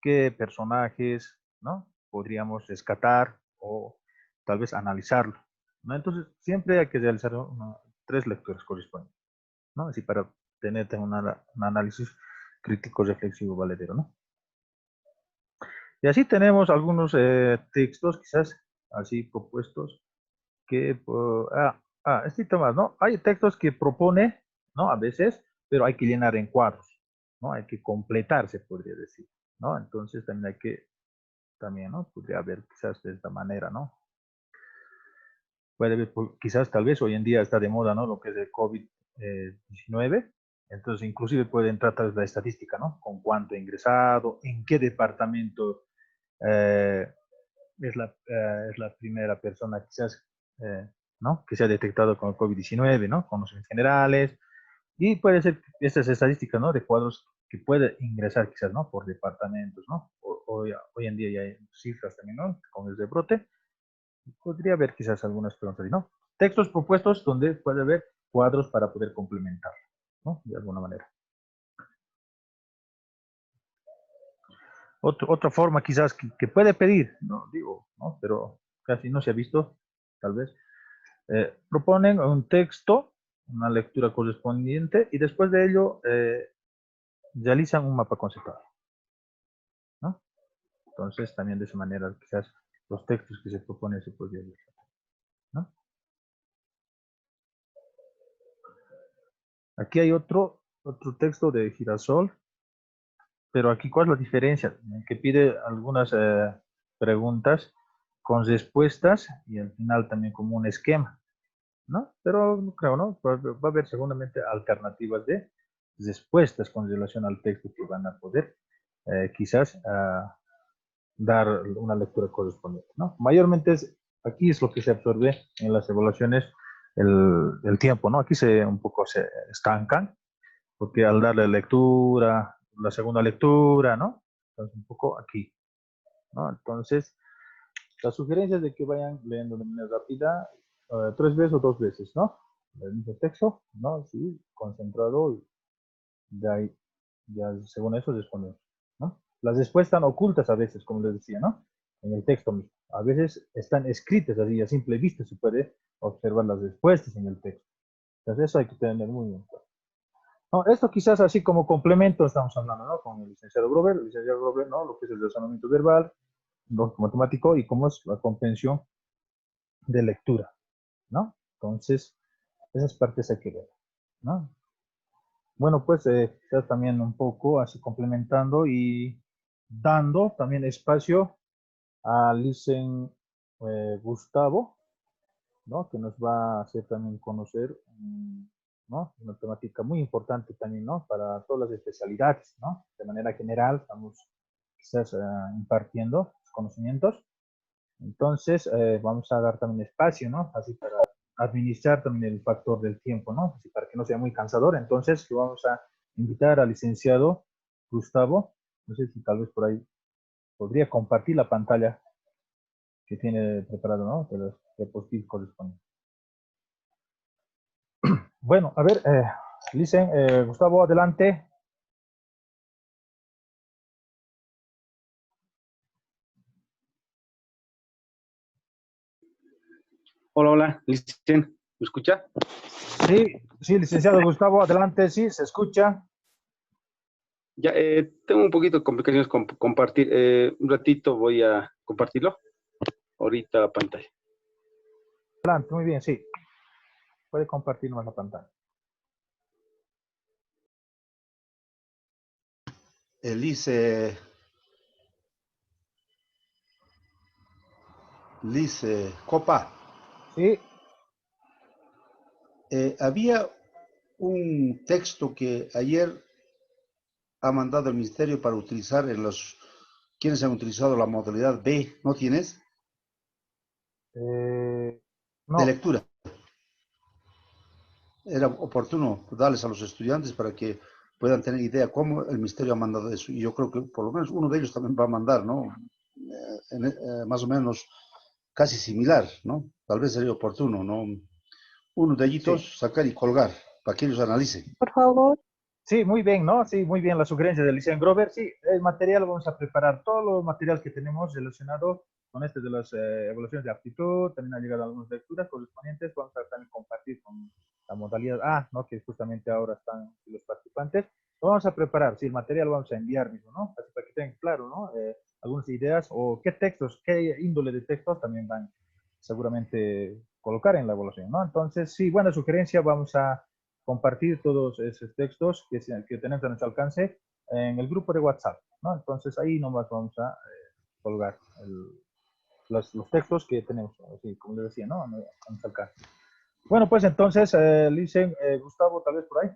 qué personajes, ¿no? Podríamos rescatar o tal vez analizarlo, ¿no? Entonces, siempre hay que realizar 3 lecturas correspondientes, ¿no? Así para tener un análisis crítico, reflexivo, valedero, ¿no? Y así tenemos algunos textos, quizás así propuestos, que, este más, ¿no? Hay textos que propone, ¿no? A veces, pero hay que llenar en cuadros, ¿no? Hay que completar, se podría decir, ¿no? Entonces también también, ¿no? Podría haber quizás de esta manera, ¿no? Puede haber, quizás tal vez hoy en día está de moda, ¿no? Lo que es el COVID-19. Entonces, inclusive pueden tratar la estadística, ¿no? Con cuánto ha ingresado, en qué departamento es la primera persona quizás, ¿no? Que se ha detectado con el COVID-19, ¿no? Conocimientos generales. Y puede ser estas estadísticas, ¿no? De cuadros que puede ingresar quizás, ¿no? Por departamentos, ¿no? Hoy en día ya hay cifras también, ¿no? Con el rebrote. Podría haber quizás algunas preguntas, ¿no? Textos propuestos donde puede haber cuadros para poder complementar, ¿no? De alguna manera. Otra forma quizás que puede pedir, no digo, ¿no? Pero casi no se ha visto, tal vez. Proponen un texto, una lectura correspondiente y después de ello realizan un mapa conceptual, ¿no? Entonces también de esa manera quizás los textos que se proponen se podrían ver, ¿no? Aquí hay otro texto de Girasol, pero aquí, ¿cuál es la diferencia? Que pide algunas preguntas con respuestas y al final también como un esquema. ¿no? Pero no creo, ¿no? Va a haber seguramente alternativas de respuestas con relación al texto que van a poder quizás dar una lectura correspondiente, ¿no? Mayormente aquí es lo que se absorbe en las evaluaciones el tiempo, ¿no? Aquí un poco se estancan, porque al darle lectura, la segunda lectura, ¿no? Entonces un poco aquí, ¿no? Entonces, las sugerencias de que vayan leyendo de manera rápida, 3 veces o 2 veces, ¿no? El mismo texto, ¿no? Sí, concentrado y de ahí, ya según eso respondemos, ¿no? Las respuestas están ocultas a veces, como les decía, ¿no? En el texto mismo. A veces están escritas así, a simple vista se puede observar las respuestas en el texto. Entonces eso hay que tener muy en cuenta. No, esto quizás así como complemento estamos hablando, ¿no? Con el licenciado Grover, ¿no? Lo que es el razonamiento verbal, lo matemático y cómo es la comprensión de lectura, ¿no? Entonces, esas partes hay que ver, ¿no? Bueno, pues quizás también un poco así complementando y dando también espacio a Licen Gustavo, ¿no? Que nos va a hacer también conocer, ¿no? Una temática muy importante también, ¿no? Para todas las especialidades, ¿no? De manera general estamos quizás impartiendo conocimientos. Entonces, vamos a dar también espacio, ¿no? Así para administrar también el factor del tiempo, ¿no? Así para que no sea muy cansador. Entonces, vamos a invitar al licenciado Gustavo. No sé si tal vez por ahí podría compartir la pantalla que tiene preparado, ¿no? De los diapositivas correspondientes. Bueno, a ver, Gustavo, adelante. Hola, hola, Licen, ¿me escucha? Sí, sí, licenciado Gustavo, adelante, sí, se escucha. Ya, tengo un poquito de complicaciones con compartir. Un ratito voy a compartirlo. Ahorita la pantalla. Adelante, muy bien, sí. Puede compartirnos la pantalla. Lice Copa. Sí. Había un texto que ayer ha mandado el Ministerio para utilizar en los quienes han utilizado la modalidad B, ¿no tienes? De No. lectura. Era oportuno darles a los estudiantes para que puedan tener idea cómo el Ministerio ha mandado eso. Y yo creo que por lo menos uno de ellos también va a mandar, ¿no? Más o menos casi similar, ¿no? Tal vez sería oportuno, ¿no? Uno de ellos Sí. sacar y colgar para que ellos analicen. Por favor. Sí, muy bien, ¿no? Sí, muy bien la sugerencia de Licenciado Grover. Sí, el material vamos a preparar todo el material que tenemos relacionado con este de las evaluaciones de aptitud. También han llegado algunas lecturas correspondientes. Vamos a también compartir con la modalidad A, ¿no? Que justamente ahora están los participantes. Lo vamos a preparar, sí, el material lo vamos a enviar mismo, ¿no? Así para que tengan claro, ¿no? Algunas ideas o qué textos, qué índole de textos también van seguramente colocar en la evaluación, ¿no? Entonces, sí, buena sugerencia, vamos a compartir todos esos textos que tenemos a nuestro alcance en el grupo de WhatsApp, ¿no? Entonces ahí nomás vamos a colgar los textos que tenemos, así como les decía, ¿no? A nuestro alcance. Bueno, pues entonces, Licen, Gustavo, tal vez por ahí.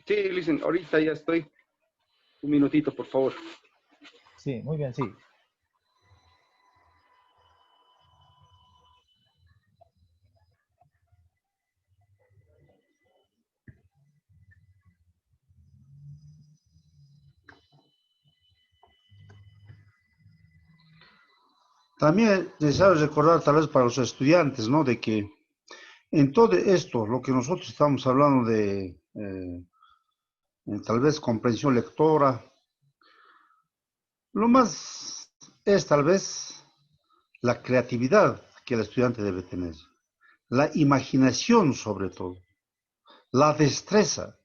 Sí, Licen, ahorita ya estoy. Un minutito, por favor. Sí, muy bien, sí. También necesario recordar, tal vez para los estudiantes, ¿no? De que en todo esto, lo que nosotros estamos hablando de tal vez comprensión lectora, lo más es tal vez la creatividad que el estudiante debe tener, la imaginación sobre todo, la destreza,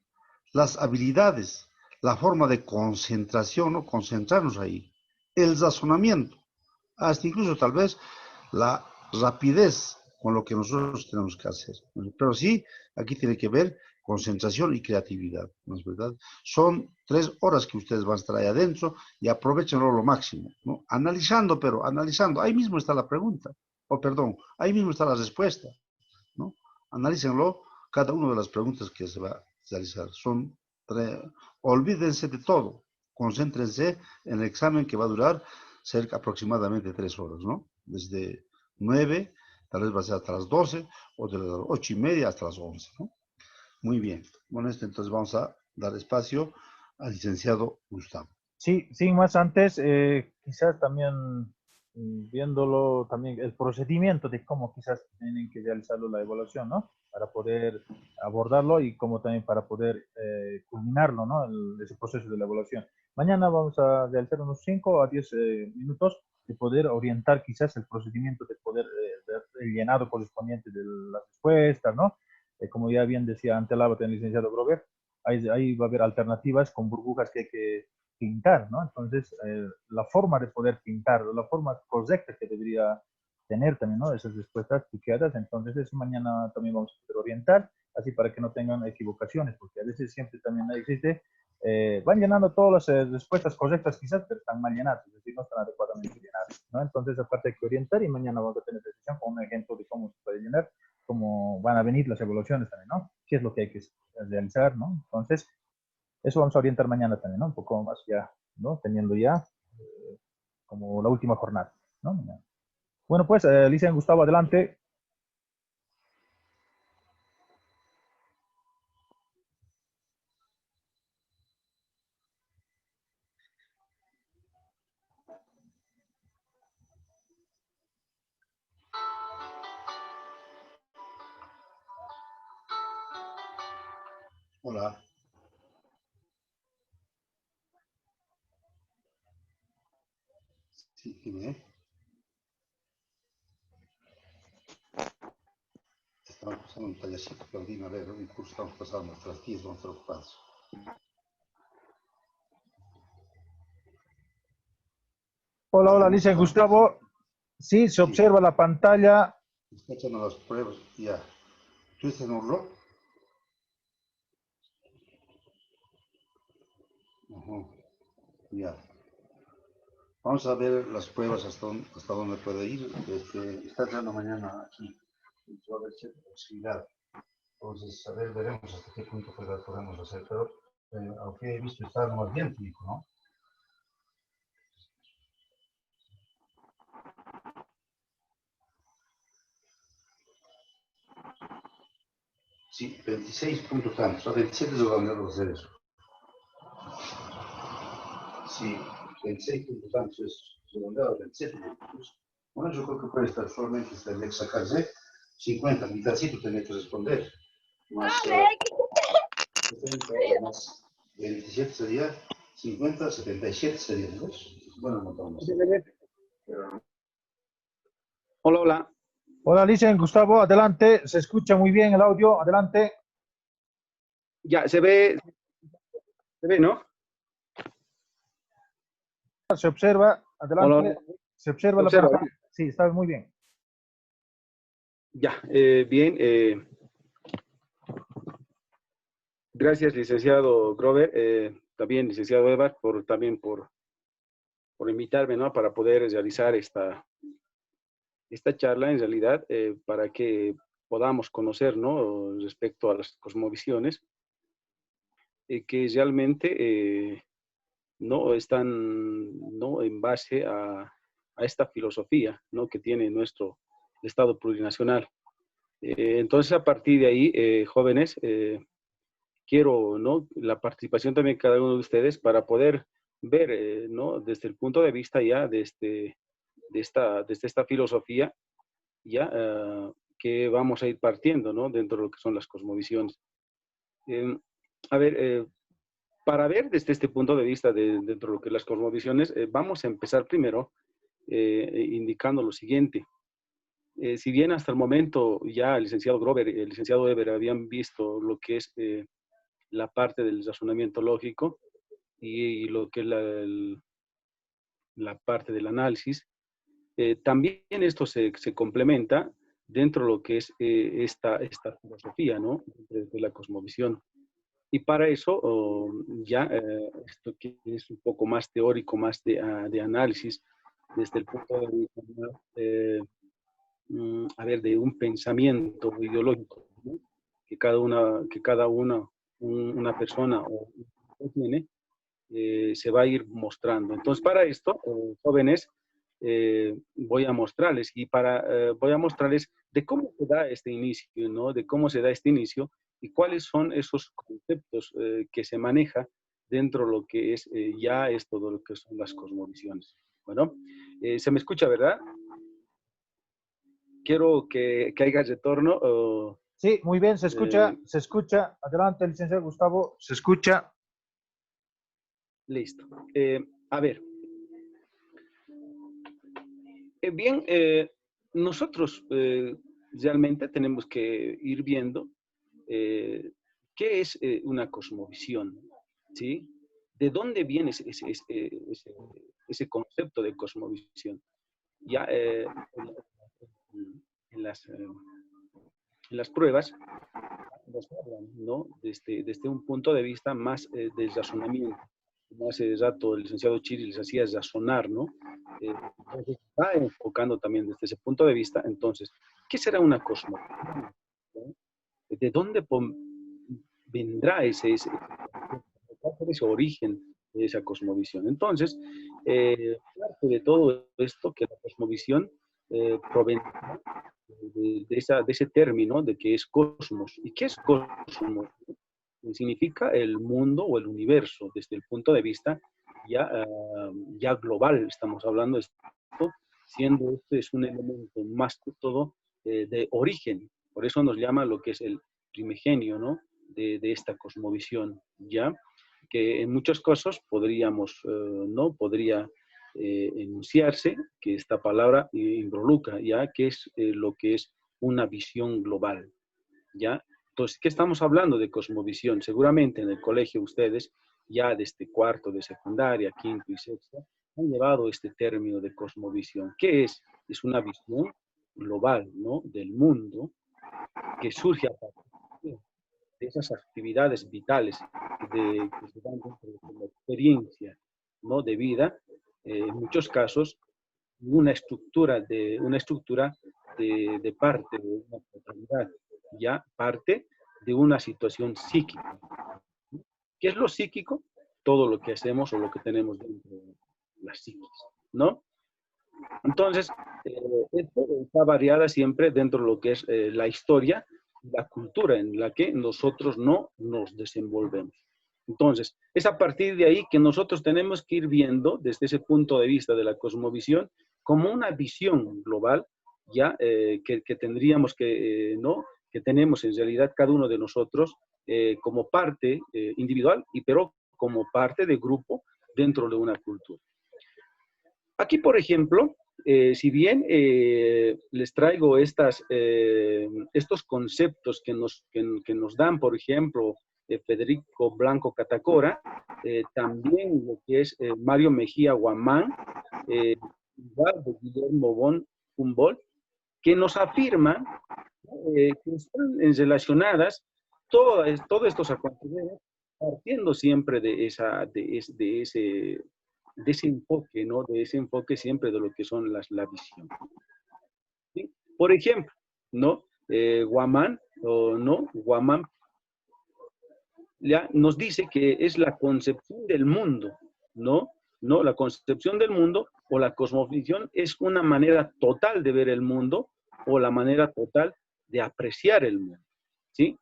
las habilidades, la forma de concentración, ¿no? Concentrarnos ahí, el razonamiento, hasta incluso tal vez la rapidez con lo que nosotros tenemos que hacer. Pero sí, aquí tiene que ver concentración y creatividad, ¿no es verdad? Son 3 horas que ustedes van a estar ahí adentro y aprovechenlo lo máximo, ¿no? Analizando, pero analizando, ahí mismo está la pregunta, o perdón, ahí mismo está la respuesta, ¿no? Analícenlo, cada una de las preguntas que se va a realizar. Olvídense de todo, concéntrense en el examen que va a durar cerca aproximadamente 3 horas, ¿no? Desde 9, tal vez va a ser hasta las 12, o de las 8:30 hasta las 11, ¿no? Muy bien. Bueno, entonces vamos a dar espacio al licenciado Gustavo. Sí, sin más antes, quizás también viéndolo también el procedimiento de cómo quizás tienen que realizarlo la evaluación, ¿no? Para poder abordarlo y como también para poder culminarlo, ¿no? Ese proceso de la evaluación. Mañana vamos a realizar unos 5 a 10 minutos de poder orientar quizás el procedimiento de poder el llenado correspondiente de las respuestas, ¿no? Como ya bien decía ante el licenciado Grover, ahí va a haber alternativas con burbujas que hay que pintar, ¿no? Entonces, la forma de poder pintar, la forma correcta que debería tener también, ¿no? Esas respuestas piqueadas, entonces eso mañana también vamos a poder orientar, así para que no tengan equivocaciones, porque a veces siempre también existe, van llenando todas las respuestas correctas quizás, pero están mal llenadas, es decir, no están adecuadamente llenadas, ¿no? Entonces, aparte hay que orientar y mañana vamos a tener decisión con un ejemplo de cómo se puede llenar, cómo van a venir las evaluaciones también, ¿no? ¿Qué es lo que hay que realizar, ¿no? Entonces, eso vamos a orientar mañana también, ¿no? Un poco más ya, ¿no? Teniendo ya como la última jornada, ¿no? Bueno, pues, Alicia Gustavo, adelante. Hola. Sí, dime. Estamos pasando un tallercito, Claudina, a ver, un curso estamos pasando nuestras 10, vamos a estar ocupados. Hola, hola, Alicia Gustavo. Sí, se observa la pantalla. Está echando las pruebas, ya. ¿Tú estás en un reloj? Ya. Vamos a ver las pruebas hasta dónde puede ir. Está entrando mañana aquí. Va a haber cierta posibilidad. Entonces, a ver, veremos hasta qué punto podemos hacer. Pero, aunque he visto, está más bien, hijo, ¿no? Sí, 26 puntos tantos. A 27 lo van a hacer eso. Sí, 26 puntos tantos es redondeado, 27 puntos. Bueno, yo creo que puede estar solamente tendría que sacarse 50, mitadcito tendría que responder. Más, 70, más 27 sería 50, 77 sería, ¿no? Bueno, no estamos. Hola, hola. Hola, Alicia Gustavo, adelante. Se escucha muy bien el audio, adelante. Ya, se ve, ¿no? Se observa, adelante. Hola, hola. Se observa Se la observa, pantalla. Sí, está muy bien. Ya, bien. Gracias, licenciado Grover. También, licenciado Evar, también por invitarme, ¿no? Para poder realizar esta charla, en realidad, para que podamos conocer, ¿no? Respecto a las cosmovisiones, que realmente no están, ¿no? En base a esta filosofía, ¿no? Que tiene nuestro Estado plurinacional. Entonces, a partir de ahí, jóvenes, quiero, ¿no? La participación también de cada uno de ustedes para poder ver, ¿no? Desde el punto de vista ya desde esta filosofía, ya que vamos a ir partiendo, ¿no? Dentro de lo que son las cosmovisiones. A ver, para ver desde este punto de vista dentro de lo que son las cosmovisiones, vamos a empezar primero indicando lo siguiente. Si bien hasta el momento ya el licenciado Grover y el licenciado Eber habían visto lo que es la parte del razonamiento lógico y lo que es la parte del análisis, también esto se complementa dentro de lo que es esta filosofía, ¿no? De la cosmovisión. Y para eso, esto que es un poco más teórico, más de análisis, desde el punto de vista, de un pensamiento ideológico, ¿no? que cada una persona tiene, se va a ir mostrando. Entonces, para esto, jóvenes, voy a mostrarles voy a mostrarles de cómo se da este inicio, ¿no? De cómo se da este inicio y cuáles son esos conceptos que se maneja dentro de lo que es ya esto de lo que son las cosmovisiones. Bueno, se me escucha, ¿verdad? Quiero que haya retorno. Sí, muy bien, se escucha, se escucha. Adelante, licenciado Gustavo, se escucha. Listo. A ver. Bien, nosotros realmente tenemos que ir viendo qué es una cosmovisión, ¿sí? ¿De dónde viene ese concepto de cosmovisión? Ya en las pruebas nos hablan, ¿no? Desde un punto de vista más del razonamiento. Como hace rato el licenciado Chiri les hacía razonar, ¿no? Entonces, va enfocando también desde ese punto de vista. Entonces, ¿qué será una cosmovisión? ¿De dónde vendrá ese origen de esa cosmovisión? Entonces, parte de todo esto, que la cosmovisión proviene de ese término de que es cosmos. ¿Y qué es cosmos? Significa el mundo o el universo desde el punto de vista ya global. Estamos hablando de esto, siendo este es un elemento más que todo de origen. Por eso nos llama lo que es el primigenio, ¿no? De esta cosmovisión, ¿ya? Que en muchos casos ¿no? Podría enunciarse que esta palabra involucra, ¿ya? Que es lo que es una visión global, ¿ya? Entonces, ¿qué estamos hablando de cosmovisión? Seguramente en el colegio ustedes, ya desde cuarto de secundaria, quinto y sexto, han llevado este término de cosmovisión. ¿Qué es? Es una visión global, ¿no? Del mundo que surge a partir de esas actividades vitales que se dan dentro de la experiencia, ¿no? De vida, en muchos casos, una estructura de parte de una totalidad, ya parte de una situación psíquica. ¿Qué es lo psíquico? Todo lo que hacemos o lo que tenemos dentro de la psiquis, ¿no? Entonces, esto está variada siempre dentro de lo que es la historia, la cultura en la que nosotros no nos desenvolvemos. Entonces, es a partir de ahí que nosotros tenemos que ir viendo, desde ese punto de vista de la cosmovisión, como una visión global, ya que tendríamos que, ¿no? Que tenemos en realidad cada uno de nosotros como parte individual, pero como parte de grupo dentro de una cultura. Aquí, por ejemplo, si bien les traigo estos conceptos que nos dan, por ejemplo, Federico Blanco Catacora, también lo que es Mario Mejía Guamán, igual de Guillermo von Humboldt, que nos afirman que están relacionadas todos estos acontecimientos partiendo siempre de ese enfoque, ¿no? De ese enfoque siempre de lo que son la visión. ¿Sí? Por ejemplo, ¿no? Guamán ya nos dice que es la concepción del mundo, ¿no? ¿No? La concepción del mundo o la cosmovisión es una manera total de ver el mundo o la manera total de apreciar el mundo, ¿sí?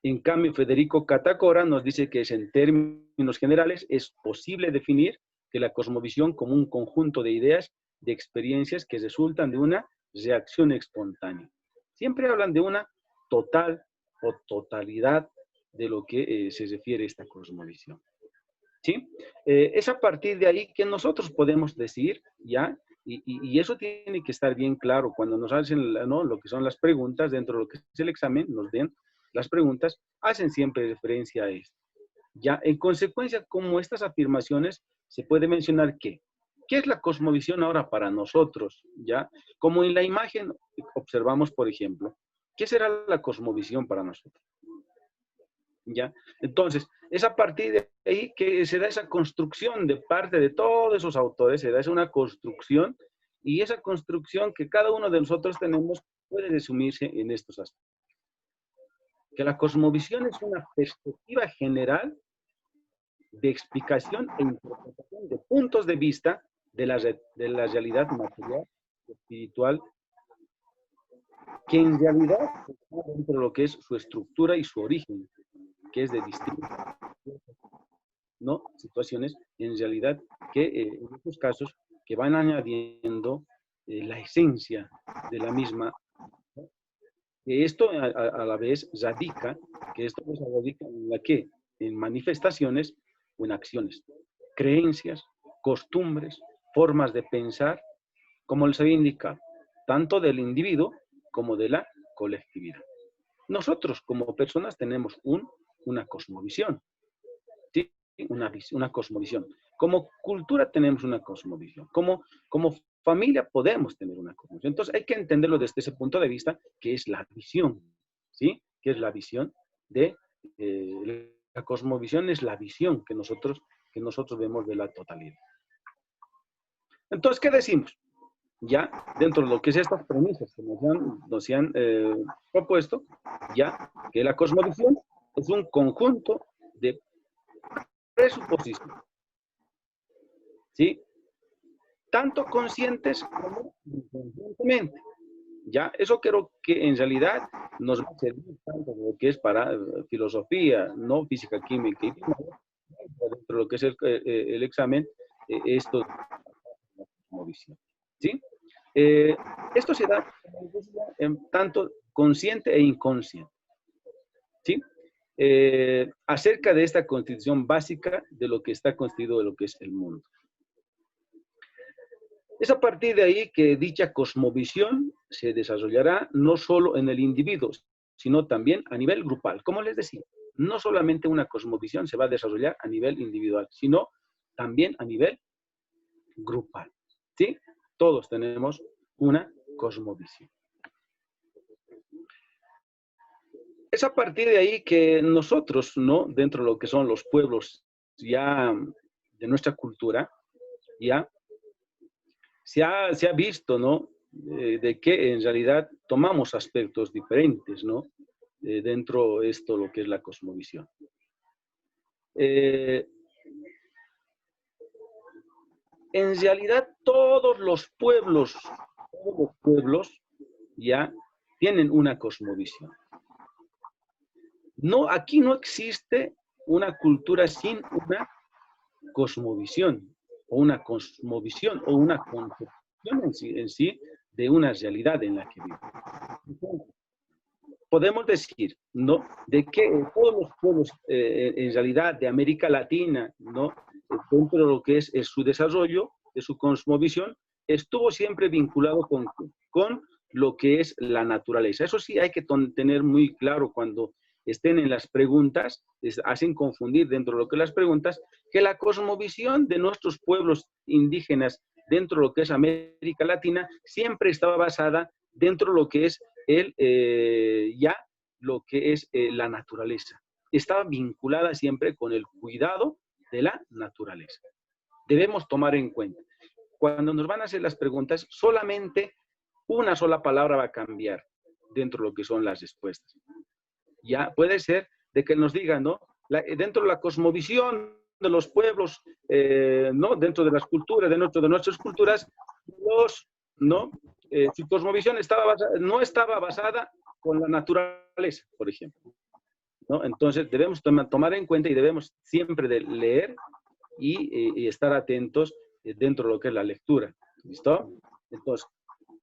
En cambio, Federico Catacora nos dice que en términos generales es posible definir que la cosmovisión como un conjunto de ideas, de experiencias que resultan de una reacción espontánea. Siempre hablan de una total o totalidad de lo que se refiere a esta cosmovisión. ¿Sí? Es a partir de ahí que nosotros podemos decir, ¿ya? Y eso tiene que estar bien claro cuando nos hacen, ¿no? Lo que son las preguntas, dentro de lo que es el examen, nos den las preguntas, hacen siempre referencia a esto. Ya, en consecuencia, como estas afirmaciones, se puede mencionar que ¿Qué es la cosmovisión ahora para nosotros? ¿Ya? Como en la imagen observamos, por ejemplo, ¿qué será la cosmovisión para nosotros? ¿Ya? Entonces, es a partir de ahí que se da esa construcción de parte de todos esos autores, se da una construcción, y esa construcción que cada uno de nosotros tenemos puede resumirse en estos aspectos. Que la cosmovisión es una perspectiva general de explicación e interpretación de puntos de vista de la realidad material y espiritual, que en realidad está dentro de lo que es su estructura y su origen, que es de distintas, ¿no?, situaciones, en realidad, que en estos casos, que van añadiendo la esencia de la misma, ¿no? Que esto a la vez radica, en la que, en manifestaciones o en acciones, creencias, costumbres, formas de pensar, como les había indicado, tanto del individuo como de la colectividad. Nosotros como personas tenemos una cosmovisión, ¿sí? Una cosmovisión. Como cultura tenemos una cosmovisión. Como familia podemos tener una cosmovisión. Entonces hay que entenderlo desde ese punto de vista, que es la visión, ¿sí? Que es la visión de... la cosmovisión es la visión que nosotros vemos de la totalidad. Entonces, ¿qué decimos? Ya dentro de lo que es estas premisas que nos han propuesto, ya que la cosmovisión es un conjunto de presuposiciones, ¿sí? Tanto conscientes como inconscientemente. Ya, eso creo que en realidad nos va a servir tanto lo que es para filosofía, no física, química y dentro de lo que es el examen, esto es la cosmovisión, ¿sí? Esto se da tanto consciente e inconsciente, ¿sí? Acerca de esta constitución básica de lo que está constituido de lo que es el mundo. Es a partir de ahí que dicha cosmovisión se desarrollará no solo en el individuo, sino también a nivel grupal. Como les decía, no solamente una cosmovisión se va a desarrollar a nivel individual, sino también a nivel grupal, ¿sí? Todos tenemos una cosmovisión. Es a partir de ahí que nosotros, ¿no?, dentro de lo que son los pueblos ya de nuestra cultura, ya se ha visto, ¿no?, de que en realidad tomamos aspectos diferentes, ¿no?, dentro de esto, lo que es la cosmovisión. En realidad todos los pueblos ya tienen una cosmovisión. No, aquí no existe una cultura sin una cosmovisión, o una concepción en sí de una realidad en la que vivimos. Podemos decir, ¿no?, de que todos los pueblos en realidad de América Latina, ¿no?, dentro de lo que es su desarrollo, de su cosmovisión, estuvo siempre vinculado con lo que es la naturaleza. Eso sí hay que tener muy claro cuando estén en las preguntas, hacen confundir dentro de lo que las preguntas, que la cosmovisión de nuestros pueblos indígenas dentro de lo que es América Latina siempre estaba basada dentro de lo que es la naturaleza. Estaba vinculada siempre con el cuidado de la naturaleza. Debemos tomar en cuenta, cuando nos van a hacer las preguntas, solamente una sola palabra va a cambiar dentro de lo que son las respuestas. Ya puede ser de que nos digan, ¿no?, dentro de la cosmovisión de los pueblos, ¿no?, dentro de las culturas, de nuestras culturas, su cosmovisión no estaba basada con la naturaleza, por ejemplo, ¿no? Entonces debemos tomar en cuenta y debemos siempre de leer y estar atentos dentro de lo que es la lectura. ¿Listo? Entonces,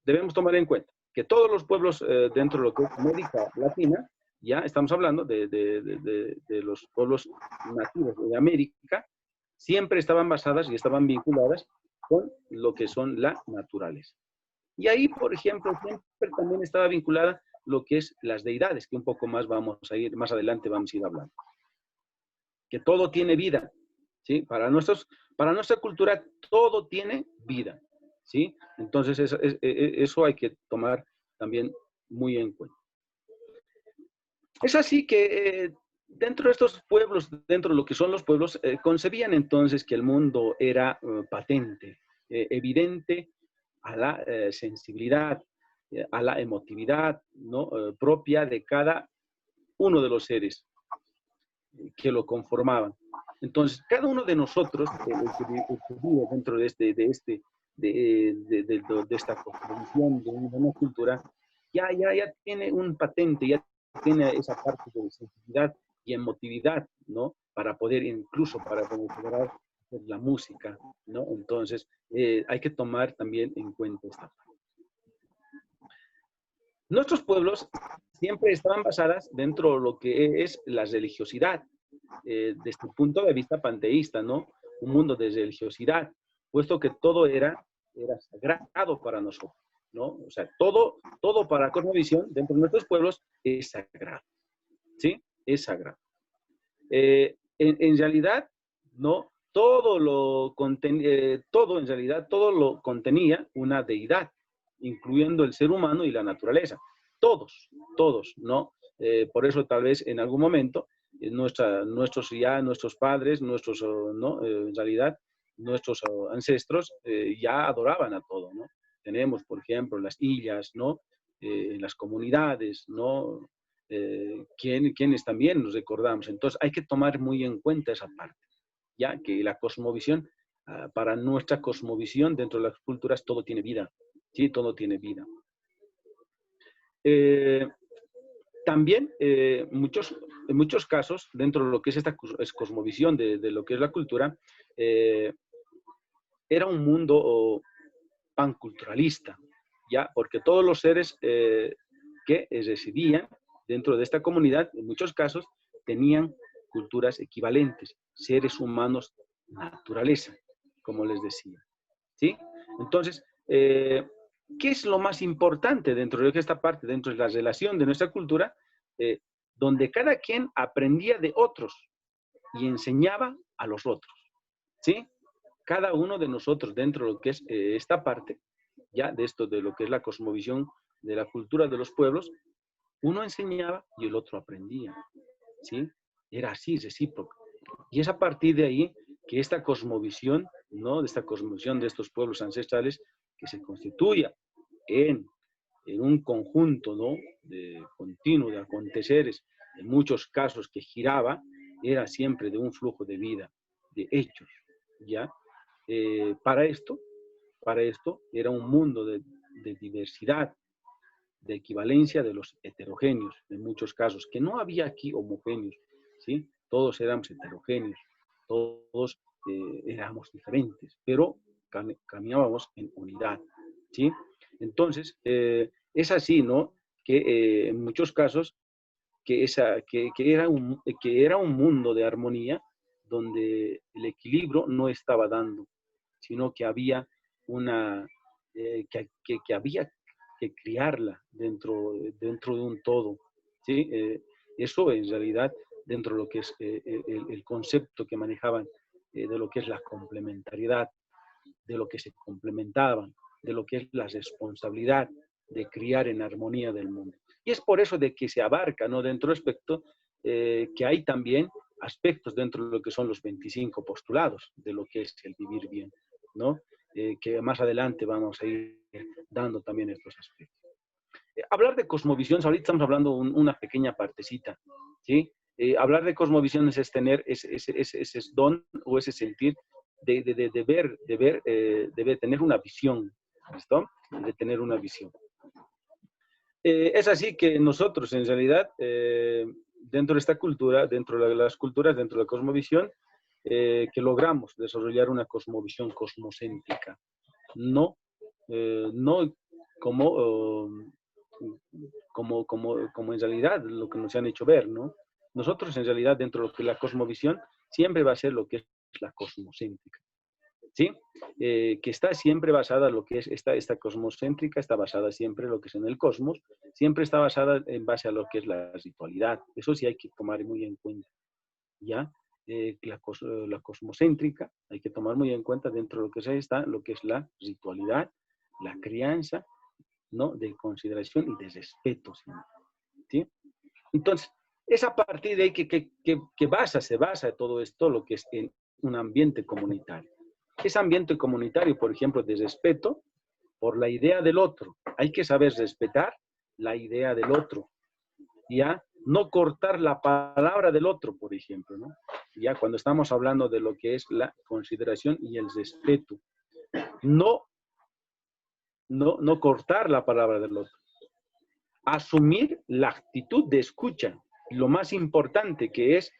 debemos tomar en cuenta que todos los pueblos dentro de lo que es América Latina, ya estamos hablando de los pueblos nativos de América, siempre estaban basadas y estaban vinculadas con lo que son la naturaleza. Y ahí, por ejemplo, siempre también estaba vinculada lo que es las deidades, que un poco más más adelante vamos a ir hablando. Que todo tiene vida, ¿sí? Para nuestra cultura todo tiene vida, ¿sí? Entonces eso hay que tomar también muy en cuenta. Es así que dentro de estos pueblos, dentro de lo que son los pueblos, concebían entonces que el mundo era patente, evidente a la sensibilidad, a la emotividad, ¿no? Propia de cada uno de los seres que lo conformaban. Entonces, cada uno de nosotros, que vive dentro de esta cosmovisión, de una cultura, ya tiene un patente, ya tiene esa parte de sensibilidad y emotividad, ¿no? Para poder, incluso para lograr la música, ¿no? Entonces, hay que tomar también en cuenta esta parte. Nuestros pueblos siempre estaban basadas dentro de lo que es la religiosidad, desde el punto de vista panteísta, ¿no? Un mundo de religiosidad, puesto que todo era sagrado para nosotros, ¿no? O sea, todo para Cosmovisión dentro de nuestros pueblos es sagrado, ¿sí? Es sagrado. En realidad, ¿no? Todo en realidad, todo lo contenía una deidad, incluyendo el ser humano y la naturaleza. Todos, ¿no? Por eso tal vez en algún momento nuestros padres, ¿no? En realidad, nuestros ancestros ya adoraban a todo, ¿no? Tenemos, por ejemplo, las illas, ¿no? Las comunidades, ¿no? Quienes también nos recordamos. Entonces hay que tomar muy en cuenta esa parte, ya que la cosmovisión, para nuestra cosmovisión dentro de las culturas, todo tiene vida, ¿sí? Todo tiene vida. También, en muchos casos, dentro de lo que es esta cosmovisión de lo que es la cultura, era un mundo panculturalista, ¿ya? Porque todos los seres que residían dentro de esta comunidad, en muchos casos, tenían culturas equivalentes, seres humanos naturaleza, como les decía, ¿sí? Entonces, ¿qué es lo más importante dentro de esta parte, dentro de la relación de nuestra cultura? Donde cada quien aprendía de otros y enseñaba a los otros, ¿sí? Cada uno de nosotros dentro de lo que es esta parte, ya de esto, de lo que es la cosmovisión de la cultura de los pueblos, uno enseñaba y el otro aprendía, ¿sí? Era así, recíproco. Y es a partir de ahí que esta cosmovisión, ¿no? De esta cosmovisión de estos pueblos ancestrales, que se constituya en un conjunto, ¿no? De continuo de aconteceres, en muchos casos que giraba, era siempre de un flujo de vida, de hechos, ¿ya? Para esto era un mundo de diversidad, de equivalencia de los heterogéneos, en muchos casos, que no había aquí homogéneos, ¿sí? Todos éramos heterogéneos, todos éramos diferentes, pero caminábamos en unidad, ¿sí? Entonces, es así, ¿no? Que en muchos casos, que era un mundo de armonía donde el equilibrio no estaba dando, sino que había que había que criarla dentro de un todo, ¿sí? Eso en realidad dentro de lo que es el concepto que manejaban de lo que es la complementariedad, de lo que se complementaban, de lo que es la responsabilidad de criar en armonía del mundo. Y es por eso de que se abarca, ¿no? Dentro del aspecto que hay también aspectos dentro de lo que son los 25 postulados de lo que es el vivir bien, ¿no? Que más adelante vamos a ir dando también estos aspectos. Hablar de cosmovisión, ahorita estamos hablando una pequeña partecita, ¿sí? Hablar de cosmovisión es tener ese don o ese sentir de ver, tener una visión, ¿listo? De tener una visión. Es así que nosotros, en realidad, dentro de esta cultura, dentro de las culturas, dentro de la cosmovisión, que logramos desarrollar una cosmovisión cosmocéntrica, no como en realidad lo que nos han hecho ver, ¿no? Nosotros, en realidad, dentro de lo que es la cosmovisión, siempre va a ser lo que es la cosmocéntrica, ¿sí? Que está siempre basada en lo que es esta cosmocéntrica, está basada siempre en lo que es en el cosmos, siempre está basada en base a lo que es la ritualidad. Eso sí hay que tomar muy en cuenta, ¿ya? la cosmocéntrica, hay que tomar muy en cuenta dentro de lo que está lo que es la ritualidad, la crianza, ¿no? De consideración y de respeto, ¿sí? Entonces, es a partir de ahí que se basa todo esto, lo que es en un ambiente comunitario. Ese ambiente comunitario, por ejemplo, de respeto por la idea del otro. Hay que saber respetar la idea del otro, ¿ya? No cortar la palabra del otro, por ejemplo, ¿no? Ya cuando estamos hablando de lo que es la consideración y el respeto. No cortar la palabra del otro. Asumir la actitud de escucha. Lo más importante que es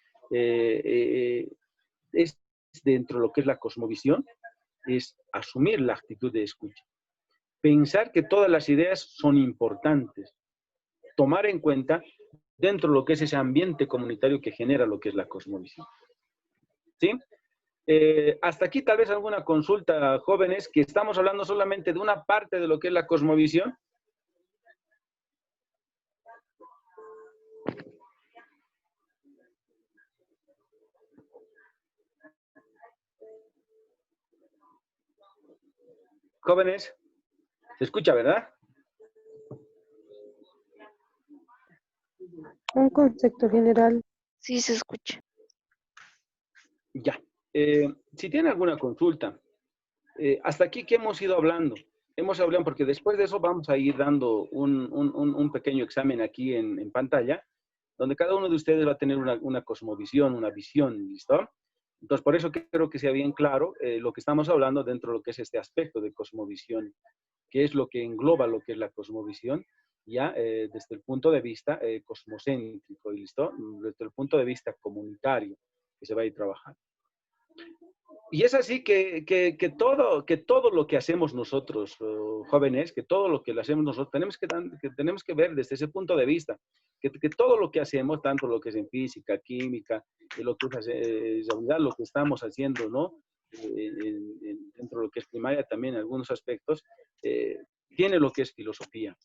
dentro de lo que es la cosmovisión, es asumir la actitud de escucha. Pensar que todas las ideas son importantes. Tomar en cuenta dentro de lo que es ese ambiente comunitario que genera lo que es la cosmovisión. ¿Sí? Hasta aquí tal vez alguna consulta, jóvenes, que estamos hablando solamente de una parte de lo que es la cosmovisión. Jóvenes, ¿se escucha, verdad? Un concepto general. Sí, se escucha. Ya. Si tienen alguna consulta, hasta aquí, ¿qué hemos ido hablando? Hemos hablado, porque después de eso vamos a ir dando un pequeño examen aquí en pantalla, donde cada uno de ustedes va a tener una cosmovisión, una visión, ¿listo? Entonces, por eso creo que sea bien claro lo que estamos hablando dentro de lo que es este aspecto de cosmovisión, que es lo que engloba lo que es la cosmovisión, ya desde el punto de vista cosmocéntrico, ¿listo? Desde el punto de vista comunitario, que se va a ir trabajando. Y es así que todo lo que hacemos nosotros, jóvenes, que todo lo que hacemos nosotros, tenemos que ver desde ese punto de vista, que todo lo que hacemos, tanto lo que es en física, química, lo que es lo que estamos haciendo, ¿no? Dentro de lo que es primaria también en algunos aspectos, tiene lo que es filosofía.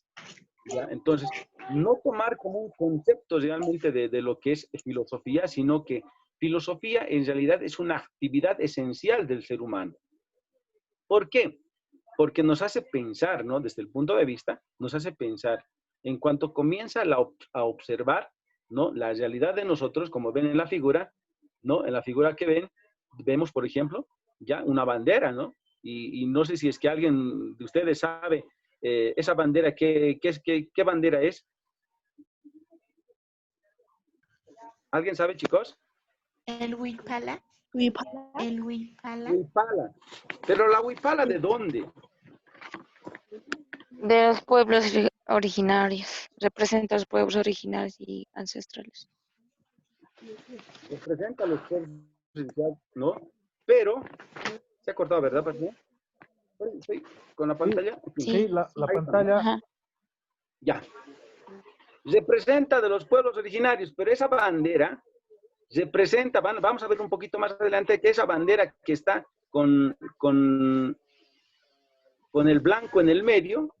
¿Ya? Entonces, no tomar como un concepto realmente de lo que es filosofía, sino que filosofía en realidad es una actividad esencial del ser humano. ¿Por qué? Porque nos hace pensar, ¿no? Desde el punto de vista, nos hace pensar en cuanto comienza a observar, ¿no? La realidad de nosotros, como ven en la figura, ¿no? En la figura que ven, vemos, por ejemplo, ya una bandera, ¿no? Y no sé si es que alguien de ustedes sabe esa bandera, ¿qué bandera es? ¿Alguien sabe, chicos? El huipala. El huipala. Huipala. Pero la huipala, ¿de dónde? De los pueblos originarios. Representa a los pueblos originarios y ancestrales. Representa a los pueblos, ¿no? Pero, se ha cortado, ¿verdad, Patricia? ¿Estoy con la pantalla? Sí, la pantalla. Ajá. Ya. Representa de los pueblos originarios, pero esa bandera representa, vamos a ver un poquito más adelante, que esa bandera que está con el blanco en el medio,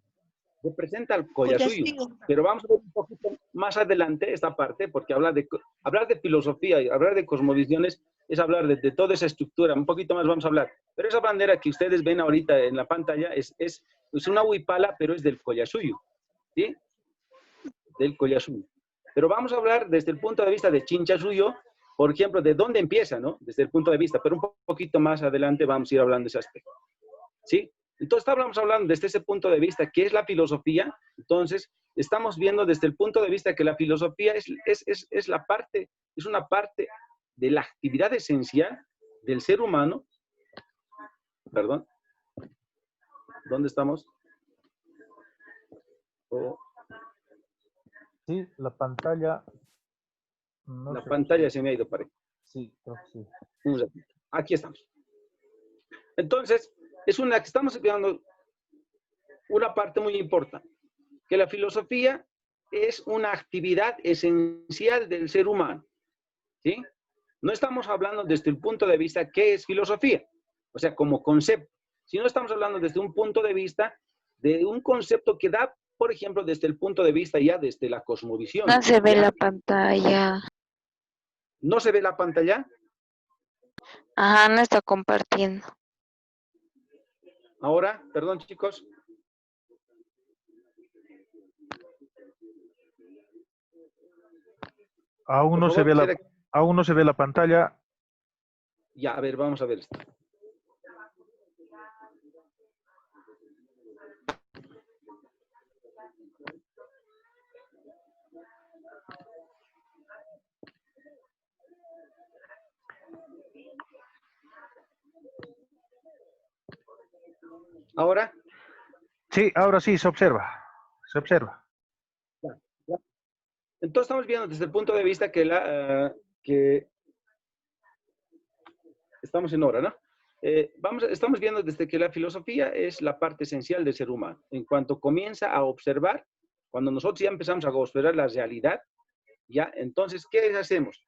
representa al Collasuyo. Pero vamos a ver un poquito más adelante esta parte, porque hablar de filosofía y hablar de cosmovisiones es hablar de toda esa estructura. Un poquito más vamos a hablar. Pero esa bandera que ustedes ven ahorita en la pantalla es una huipala, pero es del Collasuyo, ¿sí? Del Collasuyo. Pero vamos a hablar desde el punto de vista de Chinchasuyo, por ejemplo, de dónde empieza, ¿no? Desde el punto de vista, pero un poquito más adelante vamos a ir hablando de ese aspecto, ¿sí? Entonces, estamos hablando desde ese punto de vista, ¿qué es la filosofía? Entonces, estamos viendo desde el punto de vista que la filosofía es una parte de la actividad esencial del ser humano. Perdón. ¿Dónde estamos? Sí, la pantalla. La pantalla se me ha ido para ahí. Sí, creo que sí. Un ratito. Aquí estamos. Entonces, estamos viendo una parte muy importante, que la filosofía es una actividad esencial del ser humano, ¿sí? No estamos hablando desde el punto de vista qué es filosofía, o sea, como concepto, sino estamos hablando desde un punto de vista de un concepto que da, por ejemplo, desde el punto de vista ya desde la cosmovisión. No se ve ¿ya? la pantalla. ¿No se ve la pantalla? Ajá, no está compartiendo. Ahora, perdón chicos. Aún Por no se favor, ve quisiera... aún no se ve la pantalla. Ya, a ver, vamos a ver esto. Ahora. Sí, ahora sí se observa. Se observa. Entonces estamos viendo desde el punto de vista que estamos en hora, ¿no? Estamos viendo desde que la filosofía es la parte esencial del ser humano. En cuanto comienza a observar, cuando nosotros ya empezamos a observar la realidad, ya, entonces, ¿qué hacemos?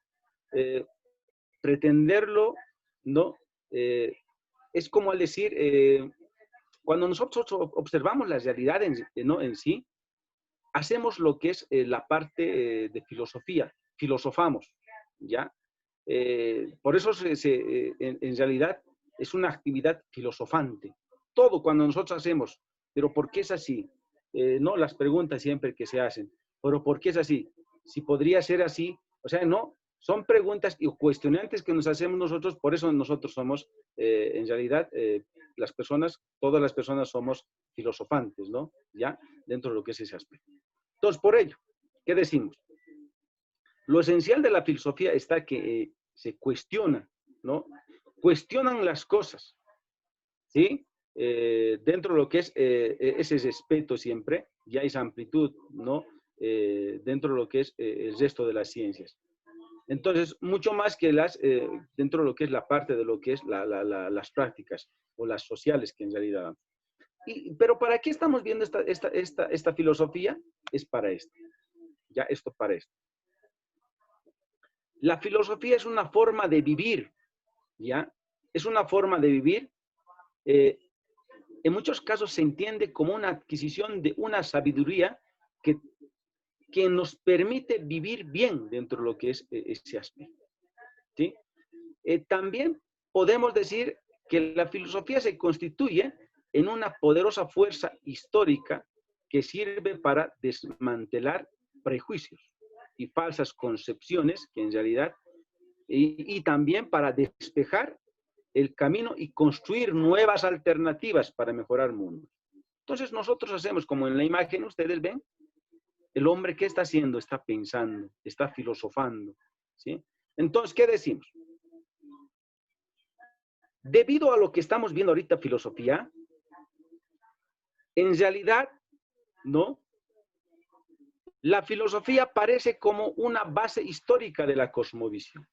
Pretenderlo, ¿no? Es como al decir, cuando nosotros observamos la realidad ¿no? en sí, hacemos lo que es la parte de filosofía, filosofamos, ¿ya? Por eso en realidad es una actividad filosofante. Todo cuando nosotros hacemos, pero ¿por qué es así? No las preguntas siempre que se hacen, pero ¿por qué es así? Si podría ser así, o sea, no, son preguntas y cuestionantes que nos hacemos nosotros, por eso nosotros somos, en realidad, las personas, todas las personas somos filosofantes, ¿no? Ya, dentro de lo que es ese aspecto. Entonces, por ello, ¿qué decimos? Lo esencial de la filosofía está que se cuestiona, ¿no? Cuestionan las cosas, ¿sí? Dentro de lo que es ese respeto siempre, ya esa amplitud, ¿no? Dentro de lo que es el resto de las ciencias. Entonces, mucho más que dentro de lo que es la parte de lo que es las prácticas o las sociales que en realidad. Pero ¿para qué estamos viendo esta filosofía? Es para esto. Ya, esto para esto. La filosofía es una forma de vivir, ¿ya? Es una forma de vivir. En muchos casos se entiende como una adquisición de una sabiduría que nos permite vivir bien dentro de lo que es ese aspecto, ¿sí? También podemos decir que la filosofía se constituye en una poderosa fuerza histórica que sirve para desmantelar prejuicios y falsas concepciones que en realidad, y también para despejar el camino y construir nuevas alternativas para mejorar el mundo. Entonces nosotros hacemos, como en la imagen ustedes ven, el hombre ¿qué está haciendo? Está pensando, está filosofando, ¿sí? Entonces, ¿qué decimos? Debido a lo que estamos viendo ahorita, filosofía, en realidad, ¿no? La filosofía parece como una base histórica de la cosmovisión.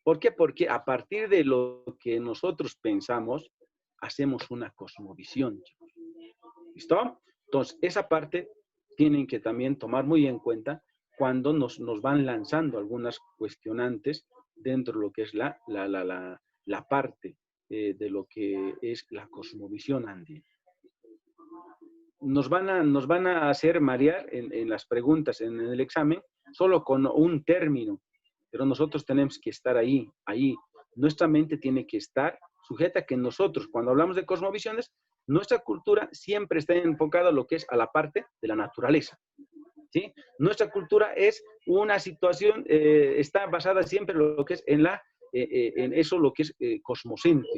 ¿Por qué? Porque a partir de lo que nosotros pensamos, hacemos una cosmovisión. ¿Listo? Entonces, esa parte tienen que también tomar muy en cuenta cuando nos van lanzando algunas cuestionantes dentro de lo que es la parte de lo que es la cosmovisión andina. Nos van a hacer marear en las preguntas, en el examen, solo con un término, pero nosotros tenemos que estar ahí. Nuestra mente tiene que estar sujeta a que nosotros, cuando hablamos de cosmovisiones, nuestra cultura siempre está enfocada a lo que es a la parte de la naturaleza, ¿sí? Nuestra cultura es una situación, está basada siempre en lo que es en eso, lo que es cosmocéntrico.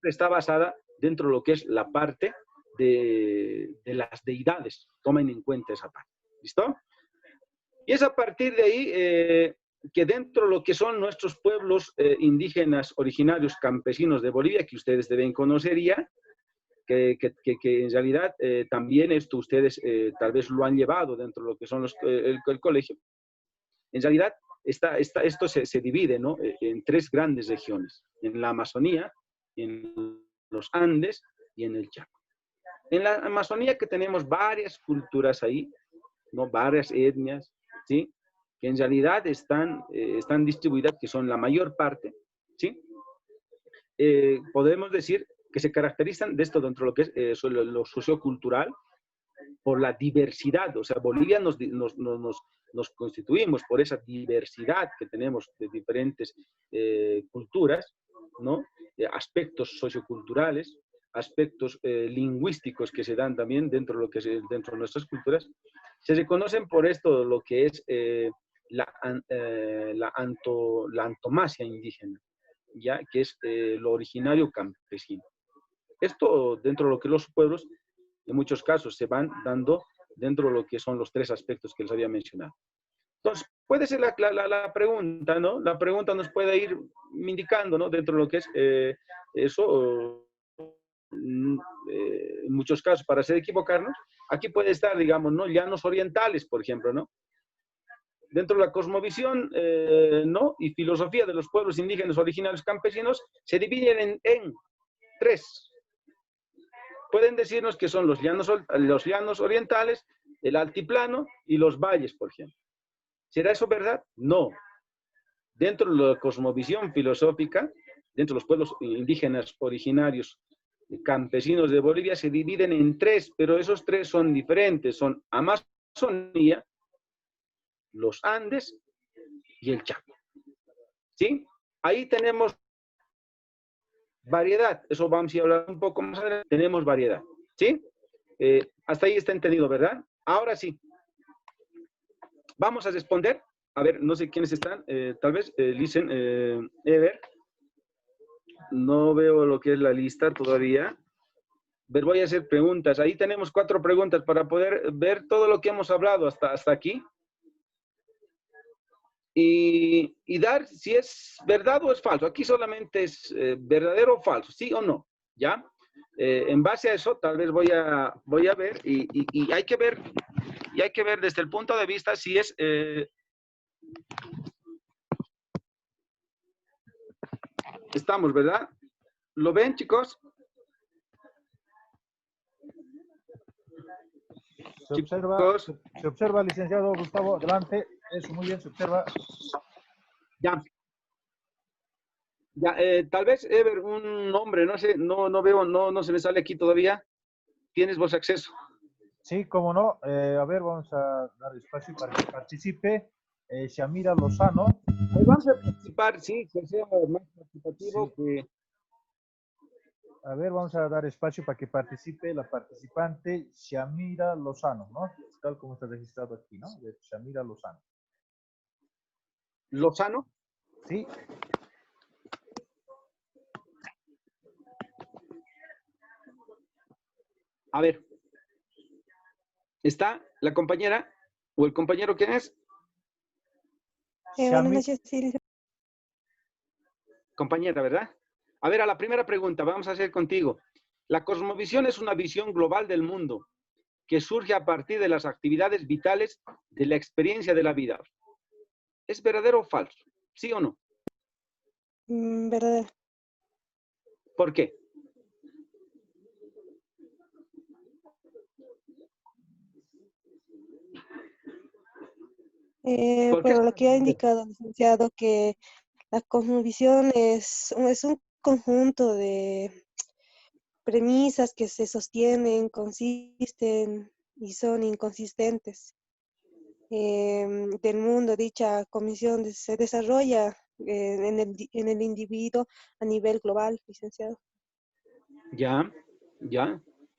Está basada dentro de lo que es la parte de las deidades. Tomen en cuenta esa parte. ¿Listo? Y es a partir de ahí que dentro de lo que son nuestros pueblos indígenas originarios campesinos de Bolivia, que ustedes deben conocer ya, que en realidad también esto ustedes tal vez lo han llevado dentro de lo que son el colegio. En realidad, esto se divide, ¿no? En tres grandes regiones: en la Amazonía, en los Andes y en el Chaco. En la Amazonía, que tenemos varias culturas ahí, ¿no? Varias etnias, ¿sí? Que en realidad están distribuidas, que son la mayor parte, ¿sí? Podemos decir que se caracterizan de esto dentro de lo que es lo sociocultural, por la diversidad, o sea, Bolivia nos constituimos por esa diversidad que tenemos de diferentes culturas, ¿no? Aspectos socioculturales, aspectos lingüísticos que se dan también dentro de lo que es, dentro de nuestras culturas, se reconocen por esto lo que es la antomasia indígena, ¿ya? Que es lo originario campesino. Esto dentro de lo que los pueblos, en muchos casos, se van dando dentro de lo que son los 3 aspectos que les había mencionado. Entonces, puede ser la pregunta, ¿no? La pregunta nos puede ir indicando, ¿no? Dentro de lo que es eso, en muchos casos, para hacer equivocarnos, aquí puede estar, digamos, ¿no? Llanos orientales, por ejemplo, ¿no? Dentro de la cosmovisión, ¿no? Y filosofía de los pueblos indígenas originarios campesinos, se dividen en 3. Pueden decirnos que son los llanos orientales, el altiplano y los valles, por ejemplo. ¿Será eso verdad? No. Dentro de la cosmovisión filosófica, dentro de los pueblos indígenas originarios campesinos de Bolivia, se dividen en 3, pero esos 3 son diferentes. Son Amazonía, los Andes y el Chaco. ¿Sí? Ahí tenemos variedad. Eso vamos a hablar un poco más adelante. Tenemos variedad. ¿Sí? Hasta ahí está entendido, ¿verdad? Ahora sí. Vamos a responder. A ver, no sé quiénes están. Tal vez, Listen, Ever. No veo lo que es la lista todavía. Pero voy a hacer preguntas. Ahí tenemos 4 preguntas para poder ver todo lo que hemos hablado hasta aquí. Y dar si es verdad o es falso. Aquí solamente es verdadero o falso, sí o no, ¿ya? En base a eso, tal vez voy a ver y hay que ver desde el punto de vista si es estamos, ¿verdad? ¿Lo ven, chicos? Se observa, licenciado Gustavo, adelante. Eso, muy bien, se observa. Ya. Ya, tal vez, Ever, un nombre, no sé, no veo, no se me sale aquí todavía. ¿Tienes vos acceso? Sí, cómo no. A ver, vamos a dar espacio para que participe Shamira Lozano. Pues vamos a participar, sí, que sea más participativo. Sí. Que... A ver, vamos a dar espacio para que participe la participante Shamira Lozano, ¿no? Tal como está registrado aquí, ¿no? De Shamira Lozano. ¿Lozano? Sí. A ver. ¿Está la compañera o el compañero quién es? Buenas noches, sí. Compañera, ¿verdad? A ver, a la primera pregunta, vamos a hacer contigo. La cosmovisión es una visión global del mundo que surge a partir de las actividades vitales de la experiencia de la vida. ¿Es verdadero o falso? ¿Sí o no? Verdadero. ¿Por qué? Por lo que ha indicado el licenciado, que la cosmovisión es un conjunto de premisas que se sostienen, consisten y son inconsistentes del mundo. Dicha comisión se desarrolla en el individuo a nivel global, licenciado. Ya,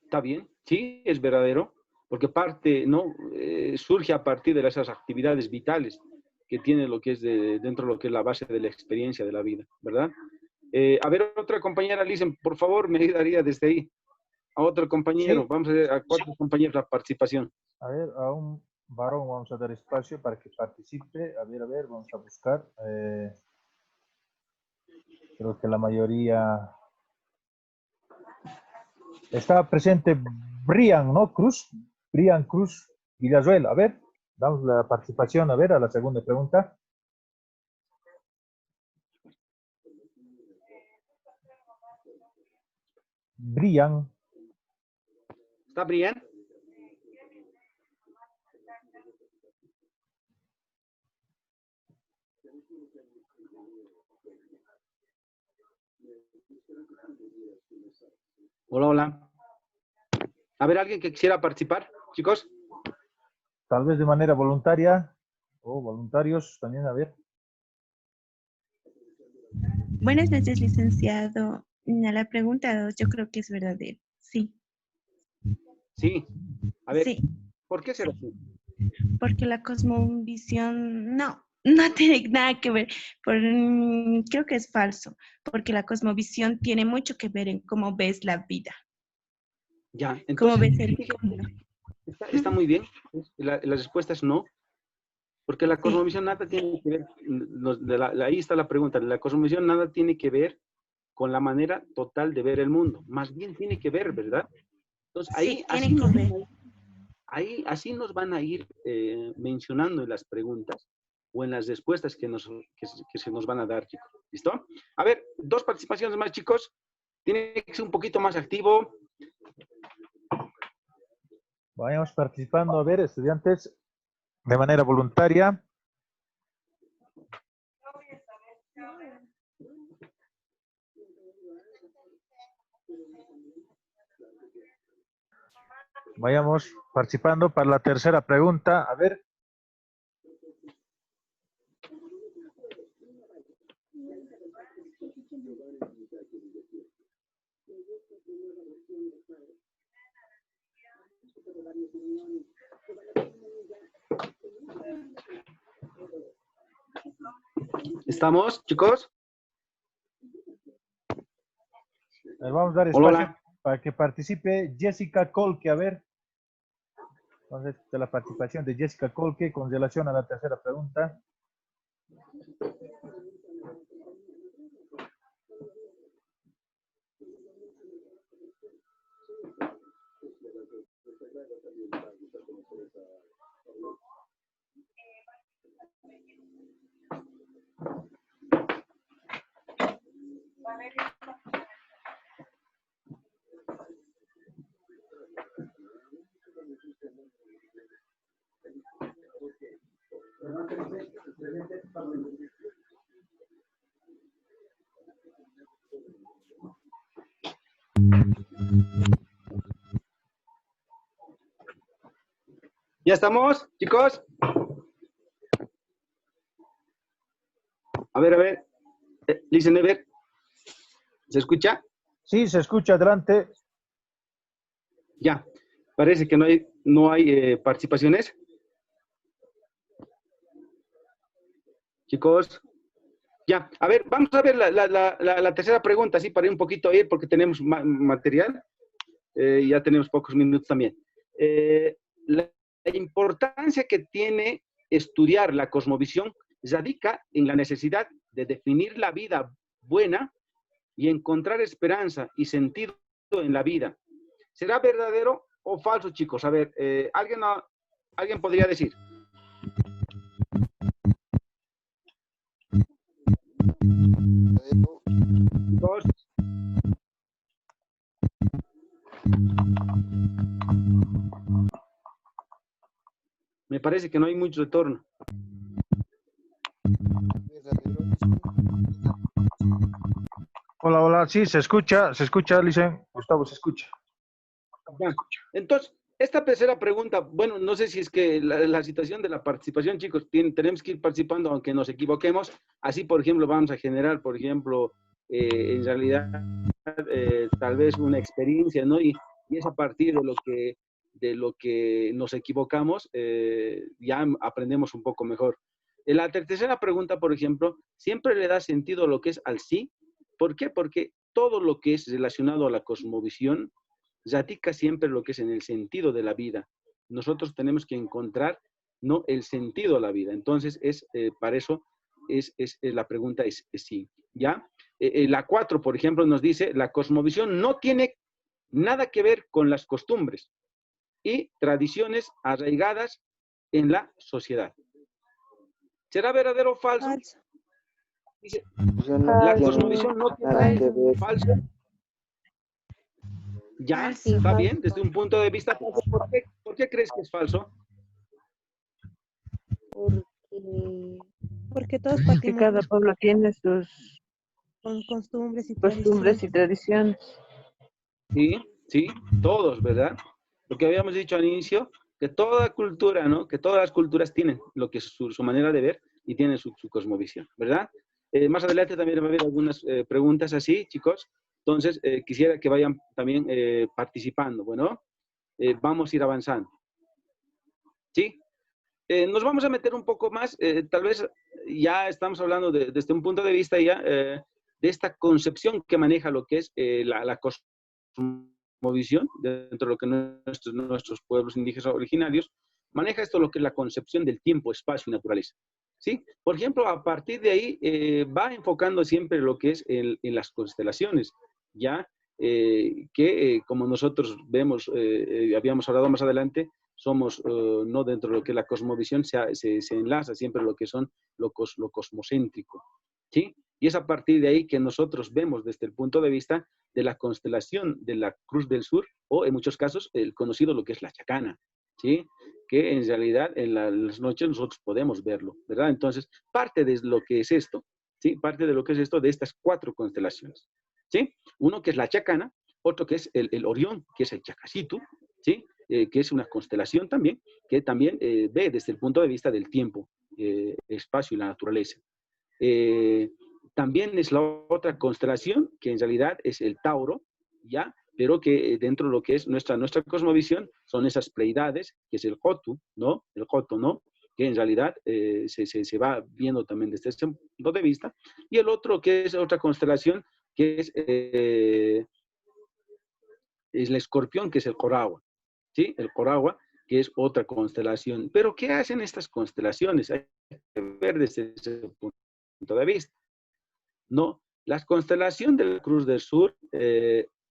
está bien, sí, es verdadero, porque parte, ¿no? Surge a partir de esas actividades vitales que tiene lo que es dentro de lo que es la base de la experiencia de la vida, ¿verdad? A ver, otra compañera, Lisen, por favor, me ayudaría desde ahí. A otro compañero, Sí. Vamos a ver a 4 compañeros la participación. A ver, a un varón vamos a dar espacio para que participe. A ver, vamos a buscar. Creo que la mayoría... Está presente Brian, ¿no? Brian Cruz Villazuel. A ver, damos la participación, a ver, a la segunda pregunta. Brian. ¿Está Brian? Hola, hola. A ver, ¿alguien que quisiera participar? chicos? Tal vez de manera voluntaria o voluntarios también, a ver. Buenas noches, licenciado. La pregunta 2 yo creo que es verdadero. Sí. Sí. A ver, Sí, ¿por qué será así? porque la cosmovisión no tiene nada que ver. Creo que es falso, porque la cosmovisión tiene mucho que ver en cómo ves la vida, Ya, cómo entonces, ves el mundo. está muy bien. La respuesta es no. Porque la Sí, cosmovisión nada tiene que ver, ahí está la pregunta, la cosmovisión nada tiene que ver con la manera total de ver el mundo, más bien tiene que ver, ¿verdad? Entonces sí, tiene que ver. así nos van a ir mencionando en las preguntas o en las respuestas que se nos van a dar, chicos. ¿Listo? A ver, 2 participaciones más, chicos. Tiene que ser un poquito más activo. Vayamos participando, a ver, estudiantes, de manera voluntaria. Vayamos participando para la tercera pregunta. A ver. ¿Estamos, chicos? Vamos a dar Hola, espacio hola. para que participe Jessica Colque. A ver. Entonces, de la participación de Jessica Colque con relación a la tercera pregunta. ¿Ya estamos, chicos? A ver. Listen, a ver. ¿Se escucha? Sí, se escucha, adelante. Ya. Parece que no hay participaciones. Chicos. Ya. A ver, vamos a ver la tercera pregunta, así para ir un poquito ahí, porque tenemos material. Ya tenemos pocos minutos también. La importancia que tiene estudiar la cosmovisión radica en la necesidad de definir la vida buena y encontrar esperanza y sentido en la vida. ¿Será verdadero o falso, chicos? A ver, ¿alguien podría decir? Dos. Me parece que no hay mucho retorno. Hola, sí, se escucha, Licen. Gustavo, se escucha. Ya. Entonces, esta tercera pregunta, bueno, no sé si es que la situación de la participación, chicos, tenemos que ir participando aunque nos equivoquemos. Así, por ejemplo, vamos a generar, por ejemplo, en realidad, tal vez una experiencia, ¿no? Y es a partir de lo que nos equivocamos, ya aprendemos un poco mejor. En la tercera pregunta, por ejemplo, siempre le da sentido lo que es al sí. ¿Por qué? Porque todo lo que es relacionado a la cosmovisión radica siempre lo que es en el sentido de la vida. Nosotros tenemos que encontrar, ¿no?, el sentido de la vida. Entonces, para eso la pregunta es sí. ¿Ya? La 4, por ejemplo, nos dice, la cosmovisión no tiene nada que ver con las costumbres y tradiciones arraigadas en la sociedad. ¿Será verdadero o falso? Falso. Dice, No la tiene cosmovisión no tiene nada que ver. falso. Ya, Falso. está bien, desde un punto de vista falso. ¿Por qué crees que es falso? Porque todos Que partimos cada pueblo tiene sus con costumbres y costumbres y tradiciones. tradiciones. Sí, todos, ¿verdad? Lo que habíamos dicho al inicio, que toda cultura, ¿no? Que todas las culturas tienen lo que es su manera de ver y tienen su cosmovisión, ¿verdad? Más adelante también va a haber algunas preguntas así, chicos. Entonces, quisiera que vayan también participando. Bueno, vamos a ir avanzando. ¿Sí? Nos vamos a meter un poco más, tal vez ya estamos hablando desde un punto de vista ya de esta concepción que maneja lo que es la cosmovisión dentro de lo que nuestros pueblos indígenas originarios, maneja esto lo que es la concepción del tiempo, espacio y naturaleza. ¿Sí? Por ejemplo, a partir de ahí va enfocando siempre lo que es en las constelaciones, ¿ya? Como nosotros vemos, habíamos hablado más adelante, somos, no dentro de lo que es la cosmovisión, se enlaza siempre lo que son lo cosmocéntrico, ¿sí? Y es a partir de ahí que nosotros vemos desde el punto de vista de la constelación de la Cruz del Sur, o en muchos casos, el conocido lo que es la Chacana, ¿sí? Que en realidad en las noches nosotros podemos verlo, ¿verdad? Entonces, parte de lo que es esto, ¿sí? Parte de lo que es esto de estas 4 constelaciones, ¿sí? Uno que es la Chacana, otro que es el Orión, que es el Chacacitu, ¿sí? Que es una constelación también, que también ve desde el punto de vista del tiempo, espacio y la naturaleza. También es la otra constelación, que en realidad es el Tauro, ¿ya? Pero que dentro de lo que es nuestra cosmovisión son esas Pleiades, que es el Jotu, ¿no? El Jotu, ¿no? Que en realidad se va viendo también desde ese punto de vista. Y el otro, que es otra constelación, que es el Escorpión, que es el Coragua, ¿sí? El Coragua, que es otra constelación. Pero, ¿qué hacen estas constelaciones? Hay que ver desde ese punto de vista, ¿no? La constelación de la Cruz del Sur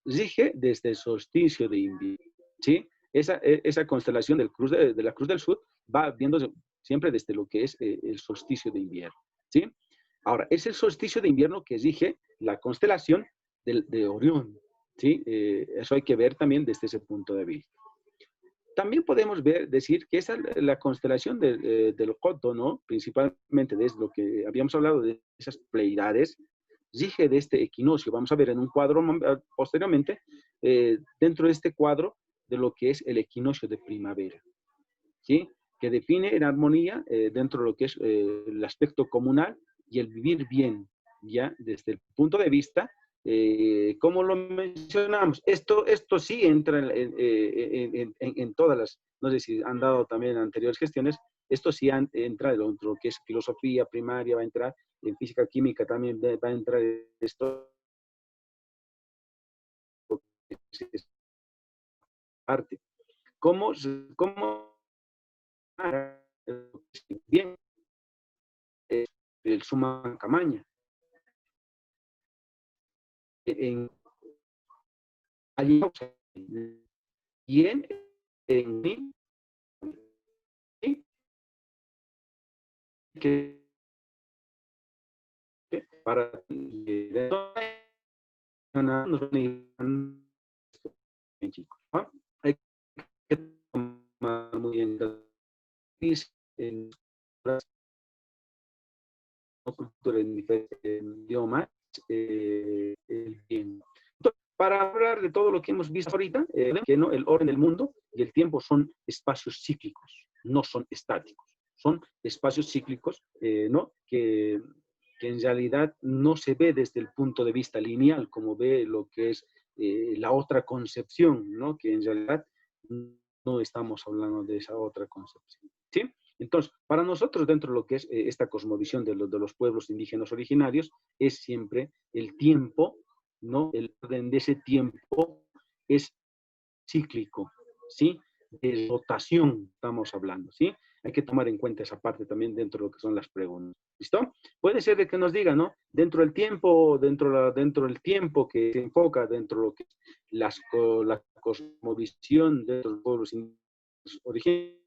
rige desde el solsticio de invierno, ¿sí? Esa constelación de la Cruz del Sur va viéndose siempre desde lo que es el solsticio de invierno, ¿sí? Ahora, es el solsticio de invierno que rige la constelación de Orión, ¿sí? Eso hay que ver también desde ese punto de vista. También podemos decir que esa la constelación del Joto, ¿no? Principalmente desde lo que habíamos hablado de esas Pleiades, rige de este equinoccio. Vamos a ver en un cuadro posteriormente, dentro de este cuadro, de lo que es el equinoccio de primavera, ¿sí? Que define en armonía dentro de lo que es el aspecto comunal y el vivir bien, ¿ya? Desde el punto de vista, como lo mencionamos, esto sí entra en todas las, no sé si han dado también en anteriores gestiones, esto sí entra dentro de lo que es filosofía primaria, va a entrar en física química también, va a entrar esto, es parte. ¿Cómo bien el Suma Camaña? Y en mí, que para chicos, ¿no? Hay que tomar muy bien en cultura en diferentes idiomas, el bien. Para hablar de todo lo que hemos visto ahorita, que ¿no? El orden del mundo y el tiempo son espacios cíclicos, no son estáticos. Son espacios cíclicos, ¿no? Que en realidad no se ve desde el punto de vista lineal, como ve lo que es la otra concepción, ¿no? Que en realidad no estamos hablando de esa otra concepción, ¿sí? Entonces, para nosotros, dentro de lo que es esta cosmovisión de los pueblos indígenas originarios, es siempre el tiempo, ¿no? El orden de ese tiempo es cíclico, ¿sí? De rotación estamos hablando, ¿sí? Hay que tomar en cuenta esa parte también dentro de lo que son las preguntas. ¿Listo? Puede ser de que nos digan, ¿no? Dentro del tiempo, dentro del tiempo que se enfoca dentro de lo que es la cosmovisión de los pueblos originarios,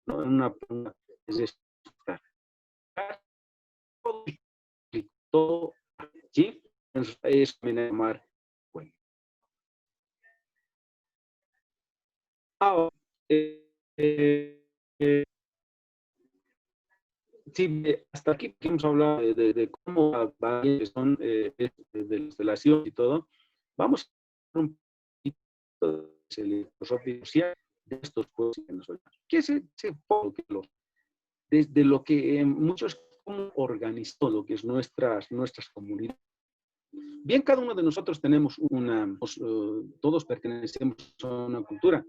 ¿no? Una es estar todo, ¿sí? Es tomar cuenta. Ahora, sí, hasta aquí hemos hablado de cómo son de la instalación y todo. Vamos a hablar un poquito de la filosofía social de estos pueblos indígenas originarios. ¿Qué es ese pueblo? Desde lo que muchos organizó, lo que es nuestras comunidades. Bien, cada uno de nosotros tenemos todos pertenecemos a una cultura,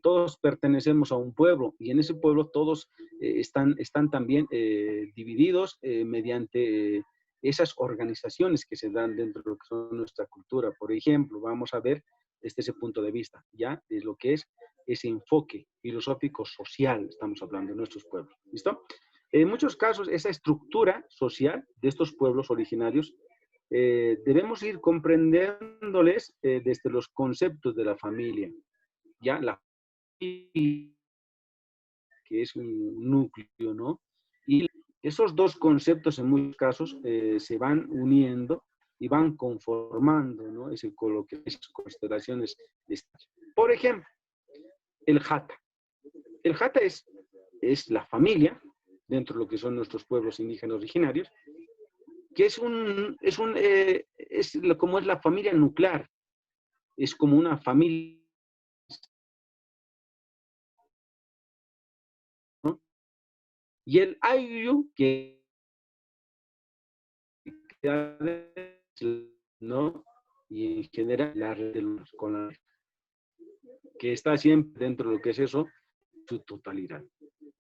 todos pertenecemos a un pueblo, y en ese pueblo todos están también divididos mediante esas organizaciones que se dan dentro de lo que son nuestra cultura. Por ejemplo, vamos a ver desde ese punto de vista, ya, de lo que es ese enfoque filosófico social, estamos hablando de nuestros pueblos, ¿listo? En muchos casos, esa estructura social de estos pueblos originarios debemos ir comprendiéndoles desde los conceptos de la familia, ya, la familia, que es un núcleo, ¿no? Y esos dos conceptos en muchos casos se van uniendo y van conformando, ¿no? Esas constelaciones. Por ejemplo, el Jata. El Jata es la familia, dentro de lo que son nuestros pueblos indígenas originarios, que como es la familia nuclear, es como una familia, ¿no? Y el Ayu, que ¿no? Y en general la red con la que está siempre dentro de lo que es eso, su totalidad,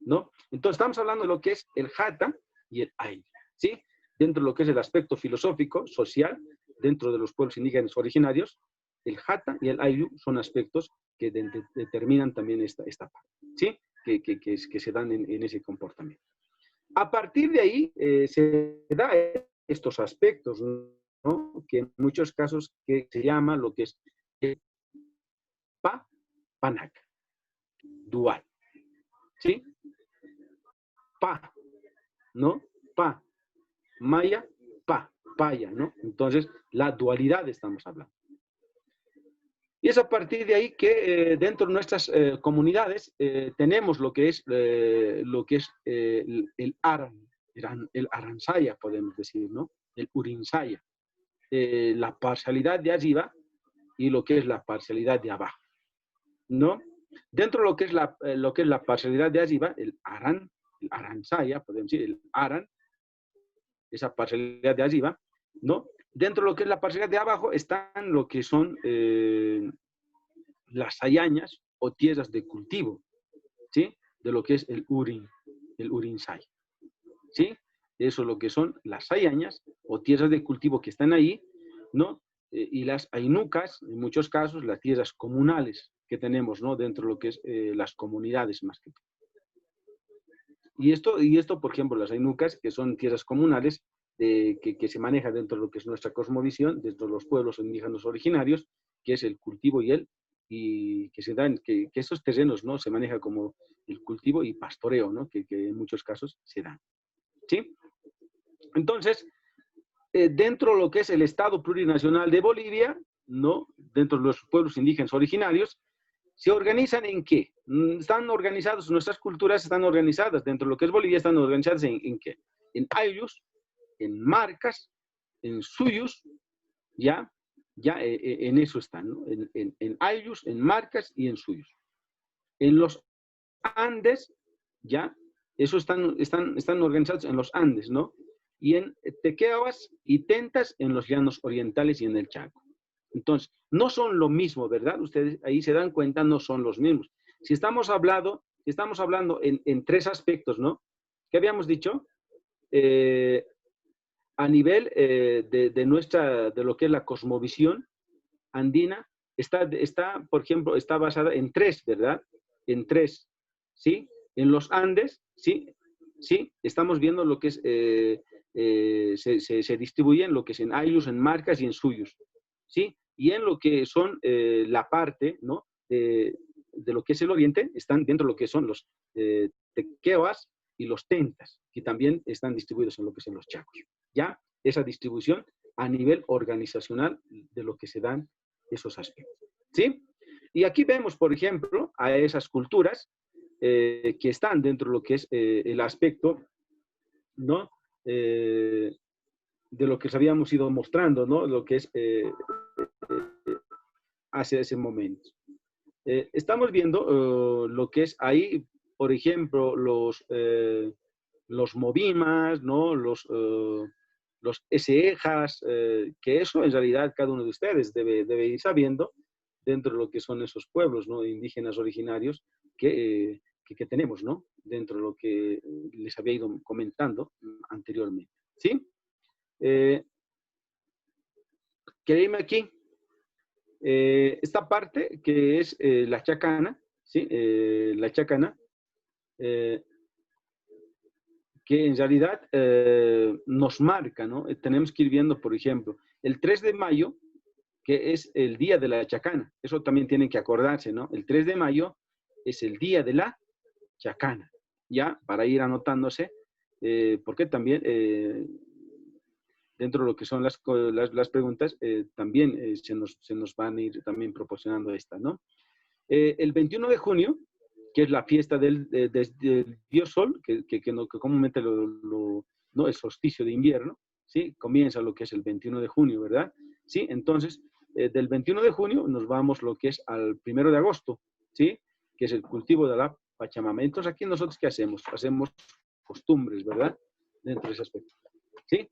¿no? Entonces estamos hablando de lo que es el Jata y el Ayu, ¿sí? Dentro de lo que es el aspecto filosófico, social, dentro de los pueblos indígenas originarios, el Jata y el Ayu son aspectos que determinan también esta parte, ¿sí? Que se dan en ese comportamiento. A partir de ahí se da estos aspectos, ¿no? Que en muchos casos que se llama lo que es Panaka, dual, ¿sí? Pa, ¿no? Pa, maya, paya, ¿no? Entonces, la dualidad estamos hablando. Y es a partir de ahí que dentro de nuestras comunidades tenemos lo que es el Aransaya, podemos decir, ¿no? El Urinsaya, la parcialidad de arriba y lo que es la parcialidad de abajo, ¿no? Dentro de lo que es la parcialidad de arriba, el Aransaya, podemos decir, el Aran, esa parcialidad de arriba, ¿no? Dentro de lo que es la parcialidad de abajo están lo que son las sayañas o tierras de cultivo, ¿sí? De lo que es el Urinsay, ¿sí? Eso es lo que son las sayañas o tierras de cultivo que están ahí, ¿no? Y las ainucas, en muchos casos, las tierras comunales que tenemos, ¿no? Dentro de lo que es las comunidades más que todo. Y esto, por ejemplo, las ainucas, que son tierras comunales, que se maneja dentro de lo que es nuestra cosmovisión, dentro de los pueblos indígenas originarios, que es el cultivo y que se dan, que esos terrenos, ¿no? Se maneja como el cultivo y pastoreo, ¿no? Que en muchos casos se dan, ¿sí? Entonces, dentro de lo que es el Estado Plurinacional de Bolivia, ¿no? Dentro de los pueblos indígenas originarios, ¿se organizan en qué? Están organizados, nuestras culturas están organizadas, dentro de lo que es Bolivia, están organizadas en qué? En ayllus, en marcas, en suyos, ya en eso están, ¿no? En ayllus, en marcas y en suyos. En los Andes, ya, eso están organizados en los Andes, ¿no? Y en tequeabas y tentas en los llanos orientales y en el Chaco. Entonces, no son lo mismo, ¿verdad? Ustedes ahí se dan cuenta, no son los mismos. Si estamos hablando en tres aspectos, ¿no? ¿Qué habíamos dicho? A nivel de lo que es la cosmovisión andina, por ejemplo, está basada en tres, ¿verdad? En tres, ¿sí? En los Andes, ¿sí? ¿Sí? Estamos viendo lo que es, se distribuyen lo que es en ayllus, en marcas y en suyos, ¿sí? Y en lo que son la parte, ¿no? De lo que es el oriente, están dentro de lo que son los tequeoas y los tentas, que también están distribuidos en lo que son los chacos. Ya esa distribución a nivel organizacional de lo que se dan esos aspectos, ¿sí? Y aquí vemos, por ejemplo, a esas culturas que están dentro de lo que es el aspecto, ¿no? De lo que os habíamos ido mostrando, ¿no? Lo que es hacia ese momento. Estamos viendo lo que es ahí, por ejemplo, los movimas, ¿no? Los SEJAS, que eso en realidad cada uno de ustedes debe ir sabiendo dentro de lo que son esos pueblos, ¿no? Indígenas originarios que tenemos, ¿no? Dentro de lo que les había ido comentando anteriormente, ¿sí? Queréis aquí. Esta parte que es la chacana, ¿sí? La chacana, que en realidad nos marca, ¿no? Tenemos que ir viendo, por ejemplo, el 3 de mayo, que es el día de la chacana. Eso también tienen que acordarse, ¿no? El 3 de mayo es el día de la chacana, ¿ya? Para ir anotándose, porque también dentro de lo que son las preguntas, también se nos van a ir también proporcionando esta, ¿no? El 21 de junio, que es la fiesta del Dios Sol, que comúnmente ¿no? El solsticio de invierno, ¿sí? Comienza lo que es el 21 de junio, ¿verdad? ¿Sí? Entonces, del 21 de junio nos vamos lo que es al 1 de agosto, ¿sí? Que es el cultivo de la Pachamama. Entonces, aquí nosotros, ¿qué hacemos? Hacemos costumbres, ¿verdad? Dentro de ese aspecto, ¿sí?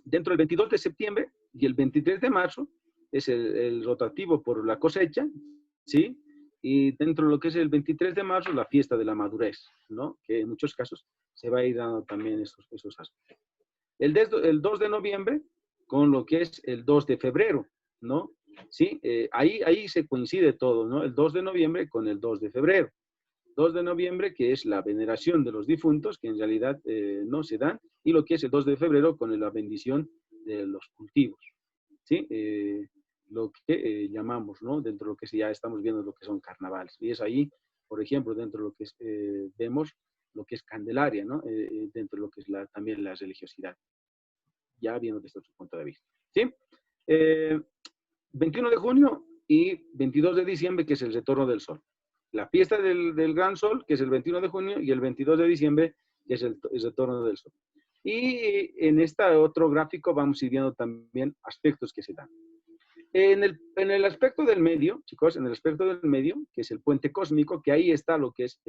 Dentro del 22 de septiembre y el 23 de marzo es el rotativo por la cosecha, ¿sí? Y dentro de lo que es el 23 de marzo, la fiesta de la madurez, ¿no? Que en muchos casos se va a ir dando también esos aspectos. El 2 de noviembre con lo que es el 2 de febrero, ¿no? ¿Sí? Ahí se coincide todo, ¿no? El 2 de noviembre con el 2 de febrero. 2 de noviembre, que es la veneración de los difuntos, que en realidad no se dan, y lo que es el 2 de febrero con la bendición de los cultivos, ¿sí? Lo que llamamos, ¿no? Dentro de lo que ya estamos viendo lo que son carnavales. Y es ahí, por ejemplo, dentro de lo que es, vemos lo que es Candelaria, ¿no? Dentro de lo que es también la religiosidad, ya viendo desde otro punto de vista, ¿sí? 21 de junio y 22 de diciembre, que es el retorno del sol. La fiesta del Gran Sol, que es el 21 de junio, y el 22 de diciembre, que es el retorno del sol. Y en este otro gráfico vamos a ir viendo también aspectos que se dan. En el aspecto del medio, chicos, en el aspecto del medio, que es el puente cósmico, que ahí está lo que es,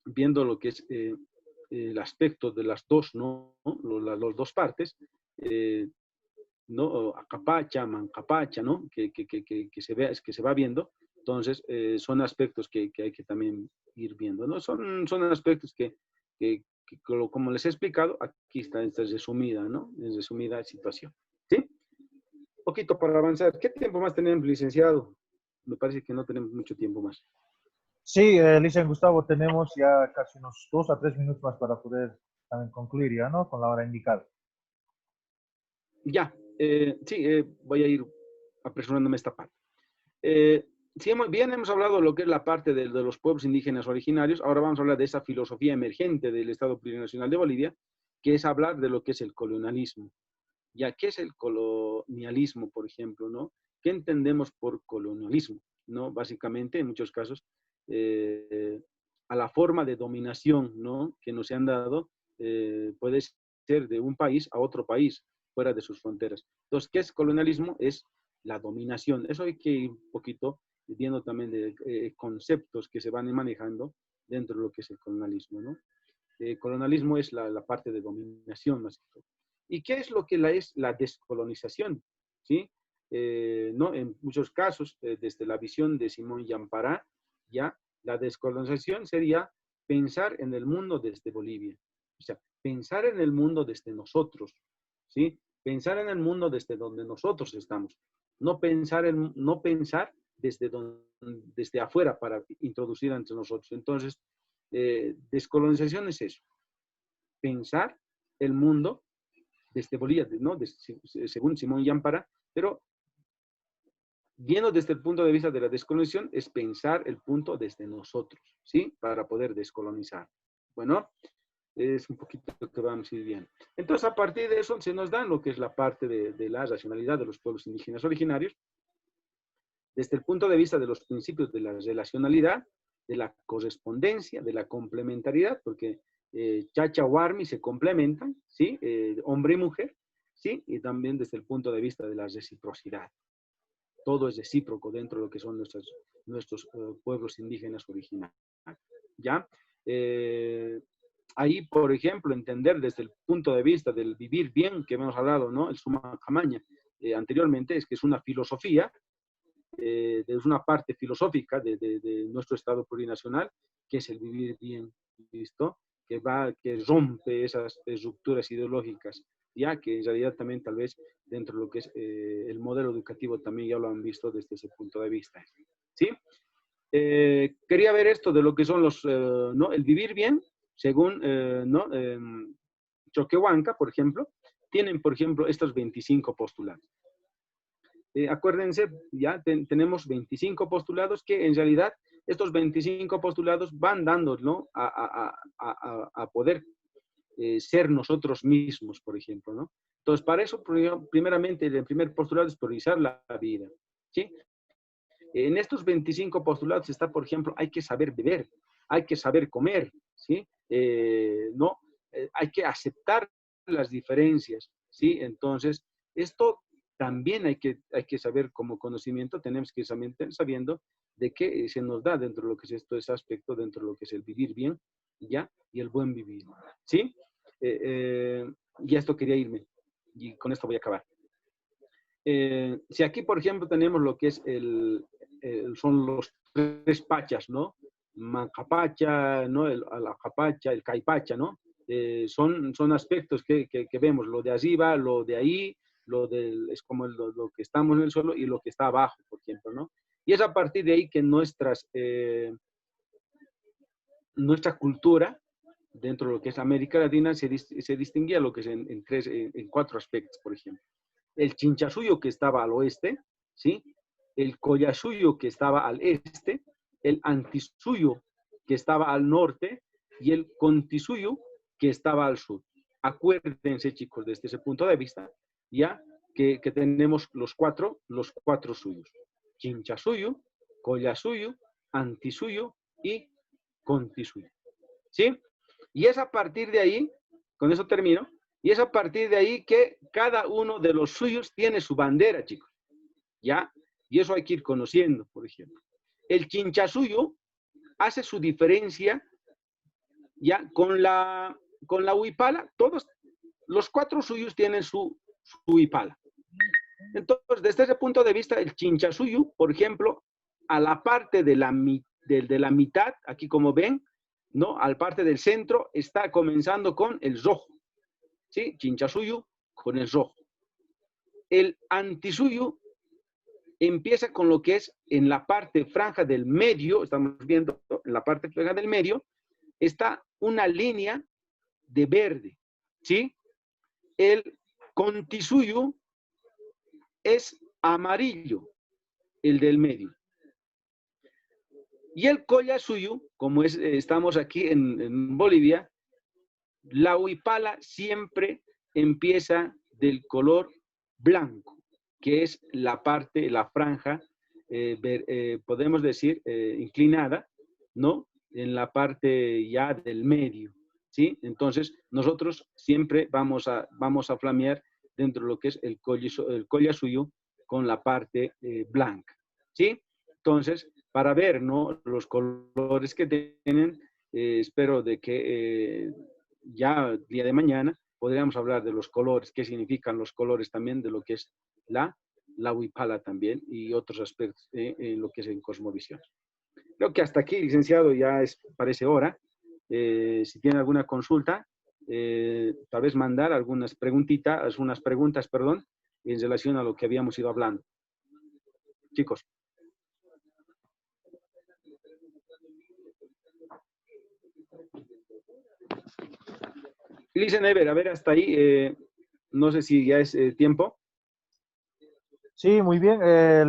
viendo lo que es el aspecto de las dos, ¿no? Las dos partes, ¿no? Acapacha, mancapacha, ¿no? Que se va viendo. Entonces, son aspectos que hay que también ir viendo, ¿no? Son aspectos que como les he explicado, aquí está esta resumida, ¿no? En resumida situación, ¿sí? Un poquito para avanzar. ¿Qué tiempo más tenemos, licenciado? Me parece que no tenemos mucho tiempo más. Sí, licenciado Gustavo, tenemos ya casi unos 2 a 3 minutos más para poder también concluir ya, ¿no? Con la hora indicada. Ya, sí, voy a ir apresurándome esta parte. Sí, bien hemos hablado de lo que es la parte de los pueblos indígenas originarios. Ahora vamos a hablar de esa filosofía emergente del Estado Plurinacional de Bolivia, que es hablar de lo que es el colonialismo. Ya, ¿qué es el colonialismo, por ejemplo, no? ¿Qué entendemos por colonialismo? ¿No? Básicamente, en muchos casos, a la forma de dominación, ¿no? Que nos han dado, puede ser de un país a otro país, fuera de sus fronteras. Entonces, ¿qué es colonialismo? Es la dominación. Eso hay que ir un poquito viendo también de conceptos que se van manejando dentro de lo que es el colonialismo, ¿no? Colonialismo es la parte de dominación, más que todo. ¿Y qué es lo que es la descolonización? ¿Sí? ¿No? En muchos casos, desde la visión de Simón Yampará, ya, la descolonización sería pensar en el mundo desde Bolivia. O sea, pensar en el mundo desde nosotros, ¿sí? Pensar en el mundo desde donde nosotros estamos. No pensar desde afuera para introducir entre nosotros. Entonces, descolonización es eso. Pensar el mundo desde Bolivia, ¿no? Según Simón Yampará, pero viendo desde el punto de vista de la descolonización es pensar el punto desde nosotros, ¿sí? Para poder descolonizar. Bueno, es un poquito lo que vamos a ir viendo. Entonces, a partir de eso se nos da lo que es la parte de la racionalidad de los pueblos indígenas originarios, desde el punto de vista de los principios de la relacionalidad, de la correspondencia, de la complementariedad, porque Chacha Warmi se complementan, ¿sí? Hombre y mujer, ¿sí? Y también desde el punto de vista de la reciprocidad. Todo es recíproco dentro de lo que son nuestros pueblos indígenas originales, ¿ya? Ahí, por ejemplo, entender desde el punto de vista del vivir bien, que hemos hablado, ¿no? El Sumacamaña anteriormente, es que es una filosofía, es una parte filosófica de nuestro Estado plurinacional, que es el vivir bien, ¿listo? Que rompe esas rupturas ideológicas, ya que en realidad también tal vez dentro de lo que es el modelo educativo también ya lo han visto desde ese punto de vista, ¿sí? Quería ver esto de lo que son ¿no? El vivir bien, según ¿no? Choquehuanca, por ejemplo, tienen, por ejemplo, estos 25 postulados. Acuérdense, ya tenemos 25 postulados que en realidad estos 25 postulados van dándonos, ¿no? a poder ser nosotros mismos, por ejemplo, ¿no? Entonces, para eso, primeramente, el primer postulado es priorizar la vida, ¿sí? En estos 25 postulados está, por ejemplo, hay que saber beber, hay que saber comer, ¿sí? ¿No? Hay que aceptar las diferencias, ¿sí? Entonces, esto también hay que saber como conocimiento, tenemos que ir sabiendo de qué se nos da dentro de lo que es esto, ese aspecto, dentro de lo que es el vivir bien, ¿ya? Y el buen vivir, ¿sí? Y a esto quería irme, y con esto voy a acabar. Si aquí, por ejemplo, tenemos lo que es son los tres pachas, ¿no? Mancapacha, ¿no? El alacapacha, el caipacha, ¿no? Son aspectos que vemos, lo de arriba, lo de ahí, es como lo que estamos en el suelo y lo que está abajo, por ejemplo, ¿no? Y es a partir de ahí que nuestra cultura, dentro de lo que es América Latina, se distinguía lo que es en cuatro aspectos, por ejemplo. El Chinchasuyo, que estaba al oeste, ¿sí? El Collasuyo, que estaba al este, el Antisuyo, que estaba al norte, y el Contisuyo, que estaba al sur. Acuérdense, chicos, desde ese punto de vista, ya que tenemos los cuatro suyos. Chinchasuyo, Collasuyo, Antisuyo y Contisuyo. ¿Sí? Y es a partir de ahí, con eso termino, y es a partir de ahí que cada uno de los suyos tiene su bandera, chicos. ¿Ya? Y eso hay que ir conociendo, por ejemplo. El Chinchasuyo hace su diferencia, ¿ya? Con la huipala, todos los cuatro suyos tienen su huipala. Entonces, desde ese punto de vista, el Chinchasuyo, por ejemplo, a la parte de la mitad, aquí como ven, ¿no? Al parte del centro, está comenzando con el rojo. ¿Sí? Chinchasuyo con el rojo. El Antisuyo empieza con lo que es en la parte franja del medio, estamos viendo en la parte franja del medio, está una línea de verde, ¿sí? El Contisuyo es amarillo, el del medio. Y el Collasuyo, como estamos aquí en Bolivia, la huipala siempre empieza del color blanco, que es la franja, podemos decir, inclinada, ¿no? En la parte ya del medio, ¿sí? Entonces, nosotros siempre vamos a flamear dentro de lo que es el collasuyo con la parte blanca, ¿sí? Entonces, para ver, ¿no? Los colores que tienen, espero de que ya el día de mañana podríamos hablar de los colores, qué significan los colores también de lo que es la huipala también y otros aspectos en lo que es en cosmovisión. Creo que hasta aquí, licenciado, ya parece hora. Si tiene alguna consulta, tal vez mandar algunas preguntas, en relación a lo que habíamos ido hablando. Chicos. Licen Ever, a ver, hasta ahí, no sé si ya es tiempo. Sí, muy bien,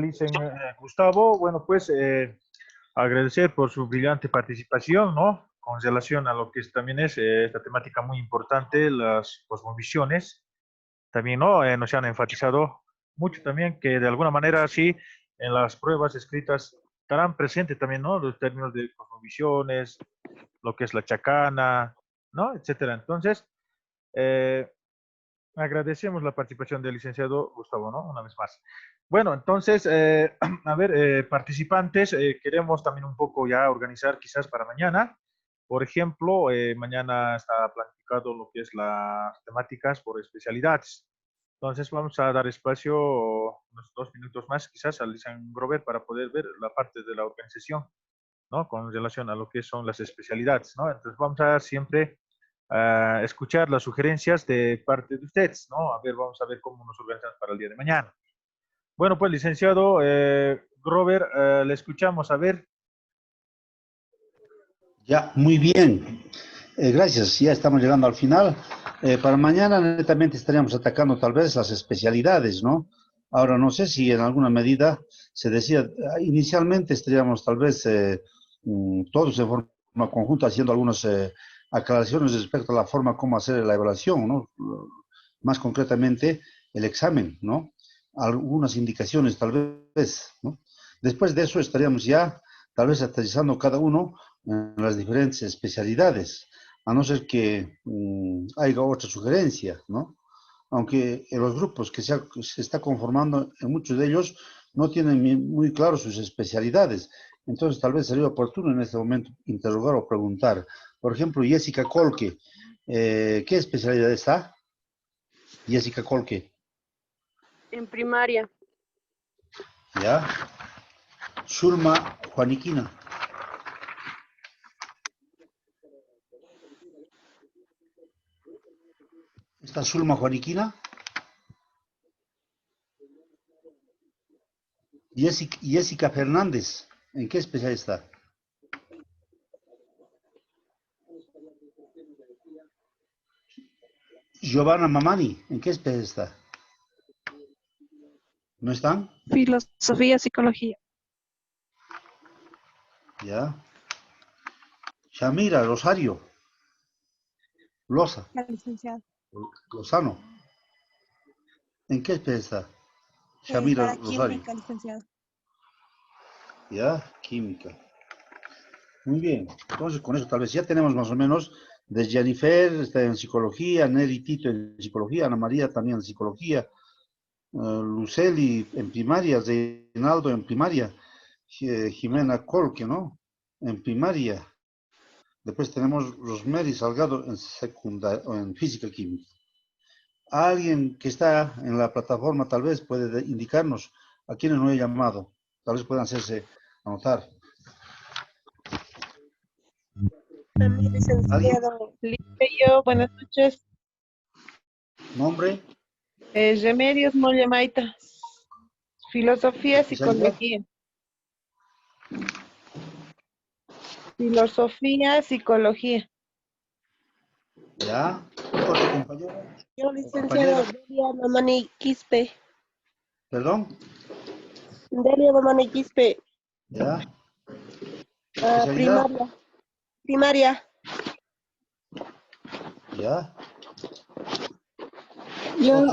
Licen Gustavo. Bueno, pues agradecer por su brillante participación, ¿no? Con relación a lo que también es esta temática muy importante, las cosmovisiones. También, ¿no? Nos han enfatizado mucho también que de alguna manera sí, en las pruebas escritas estarán presentes también, ¿no? Los términos de cosmovisiones, lo que es la chacana, ¿no? Etcétera. Entonces, agradecemos la participación del licenciado Gustavo, ¿no? Una vez más. Bueno, entonces, a ver, participantes, queremos también un poco ya organizar quizás para mañana. Por ejemplo, mañana está planificado lo que es las temáticas por especialidades. Entonces vamos a dar espacio unos 2 minutos más quizás al licenciado Grover para poder ver la parte de la organización, ¿no? Con relación a lo que son las especialidades, ¿no? Entonces vamos a siempre escuchar las sugerencias de parte de ustedes, ¿no? A ver, vamos a ver cómo nos organizamos para el día de mañana. Bueno, pues, licenciado Grover, le escuchamos. A ver. Ya, muy bien. Gracias, ya estamos llegando al final. Para mañana netamente estaríamos atacando tal vez las especialidades, ¿no? Ahora no sé si en alguna medida se decía, inicialmente estaríamos tal vez todos de forma conjunta haciendo algunas aclaraciones respecto a la forma como hacer la evaluación, ¿no? Más concretamente el examen, ¿no? Algunas indicaciones tal vez, ¿no? Después de eso estaríamos ya tal vez aterrizando cada uno en las diferentes especialidades, a no ser que haya otra sugerencia, ¿no? Aunque en los grupos que se está conformando, en muchos de ellos no tienen muy claro sus especialidades. Entonces, tal vez sería oportuno en este momento interrogar o preguntar. Por ejemplo, Jessica Colque, ¿qué especialidad está? Jessica Colque. En primaria. ¿Ya? Zulma Juaniquina. ¿Está Zulma Juaniquina? Jessica Fernández, ¿en qué especialidad está? Giovanna Mamani, ¿en qué especialidad está? ¿No están? Filosofía, psicología. Ya. Shamira Rosario. Loza. Licenciado. Lozano. ¿En qué especialidad está? Shamira Para Rosario. química, licenciado. Ya, química. Muy bien. Entonces, con eso tal vez ya tenemos más o menos de Jennifer está en psicología, Nelly Tito en psicología, Ana María también en psicología, Luceli en primaria, Reinaldo en primaria, Jimena Colque, ¿no? En primaria. Después tenemos Rosemary Salgado en secundaria o en física química. Alguien que está en la plataforma tal vez puede indicarnos a quienes no he llamado. Tal vez puedan hacerse anotar. Licenciado. Yo, buenas noches. ¿Nombre? Remedios Mollemaita. Filosofía, psicología. Filosofía, psicología. ¿Ya? ¿Otro compañero? Yo, licenciado Delia Mamani Quispe. ¿Perdón? Delia Mamani Quispe. ¿Ya? Primaria. Primaria. ¿Ya? Yo,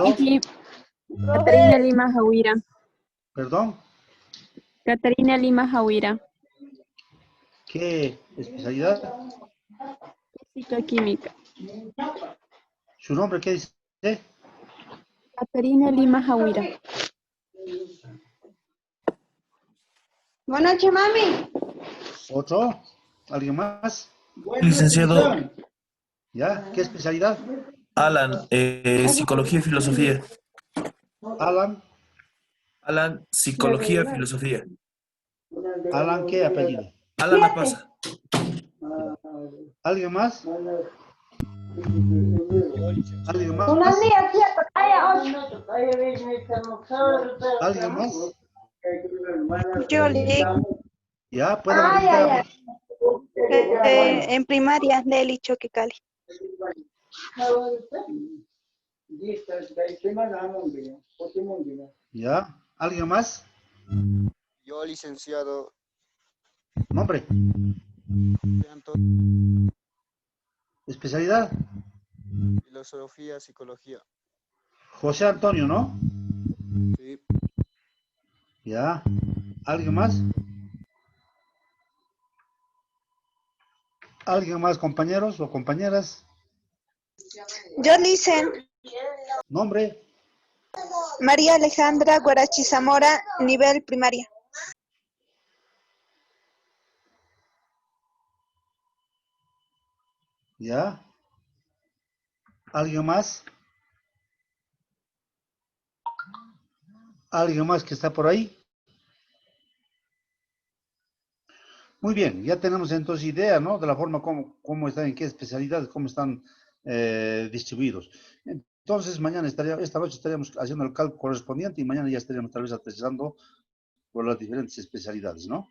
Catarina Lima Jauira. ¿Perdón? Catarina Lima Jauira. ¿Qué especialidad? Física química. ¿Su nombre qué dice? Catarina Lima Jauira. Buenas noches, mami. ¿Otro? ¿Alguien más? Licenciado ¿Ya? ¿Qué especialidad? Alan, psicología y filosofía. Alan. Alan, psicología y filosofía. ¿Alan qué apellido? Alan La Paz. ¿Alguien más? ¿Alguien más? ¿Alguien más? Yo, ¿Ya? ¿Pueden habilitar? en primaria, Nelly Choque Cali. ¿Ya? ¿Alguien más? Yo, licenciado. ¿Nombre? ¿Especialidad? Filosofía, psicología. José Antonio, ¿no? Sí. ¿Ya? ¿Alguien más? ¿Alguien más, compañeros o compañeras? Yo, Licen, Nombre. María Alejandra Guarachi Zamora, nivel primaria. ¿Ya? ¿Alguien más? ¿Alguien más que está por ahí? Muy bien, ya tenemos entonces idea, ¿no? De la forma cómo están, en qué especialidades, cómo están distribuidos. Entonces, esta noche estaríamos haciendo el cálculo correspondiente y mañana ya estaríamos tal vez aterrizando por las diferentes especialidades, ¿no?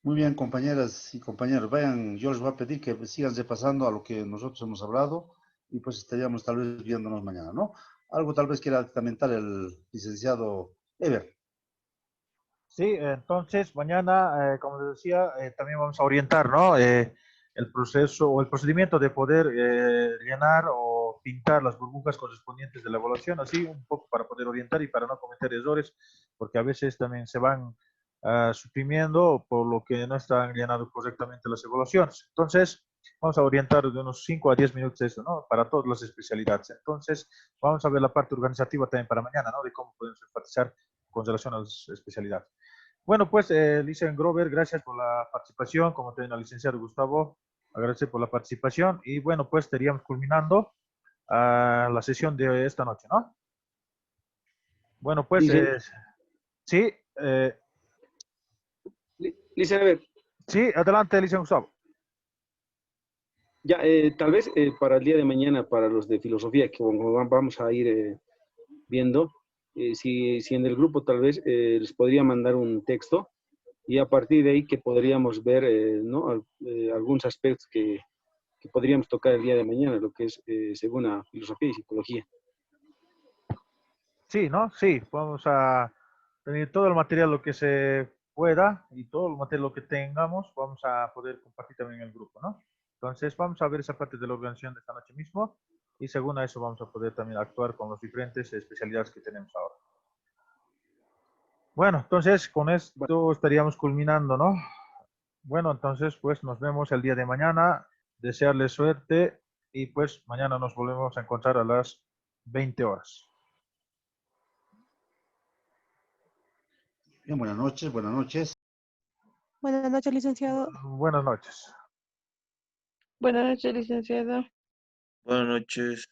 Muy bien, compañeras y compañeros, vayan, yo les voy a pedir que sigan pasando a lo que nosotros hemos hablado y pues estaríamos tal vez viéndonos mañana, ¿no? Algo tal vez quiera comentar el licenciado Ever. Sí, entonces mañana, como les decía, también vamos a orientar, ¿no? El proceso o el procedimiento de poder llenar o pintar las burbujas correspondientes de la evaluación, así un poco para poder orientar y para no cometer errores, porque a veces también se van suprimiendo por lo que no están llenando correctamente las evaluaciones. Entonces, vamos a orientar de unos 5 a 10 minutos eso, ¿no? Para todas las especialidades. Entonces, vamos a ver la parte organizativa también para mañana, ¿no? De cómo podemos enfatizar con relación a las especialidades. Bueno, pues, Licen Grover, gracias por la participación, como también al licenciado Gustavo, agradecer por la participación y bueno, pues estaríamos culminando la sesión de esta noche, ¿no? Bueno, pues, sí, Licen, a ver, sí, adelante, Licen Gustavo. ya, tal vez para el día de mañana, para los de filosofía, que vamos a ir viendo, si en el grupo tal vez les podría mandar un texto y a partir de ahí que podríamos ver, ¿no? Algunos aspectos que podríamos tocar el día de mañana, lo que es según la filosofía y psicología. Sí, ¿no? Sí, vamos a tener todo el material lo que se pueda y todo el material lo que tengamos, vamos a poder compartir también en el grupo, ¿no? Entonces vamos a ver esa parte de la organización de esta noche mismo y según a eso vamos a poder también actuar con las diferentes especialidades que tenemos ahora. Bueno, entonces con esto estaríamos culminando, ¿no? Bueno, entonces pues nos vemos el día de mañana, desearles suerte y pues mañana nos volvemos a encontrar a las 20 horas. Bien, buenas noches, buenas noches. Buenas noches, licenciado. Buenas noches. Buenas noches, licenciado. Buenas noches.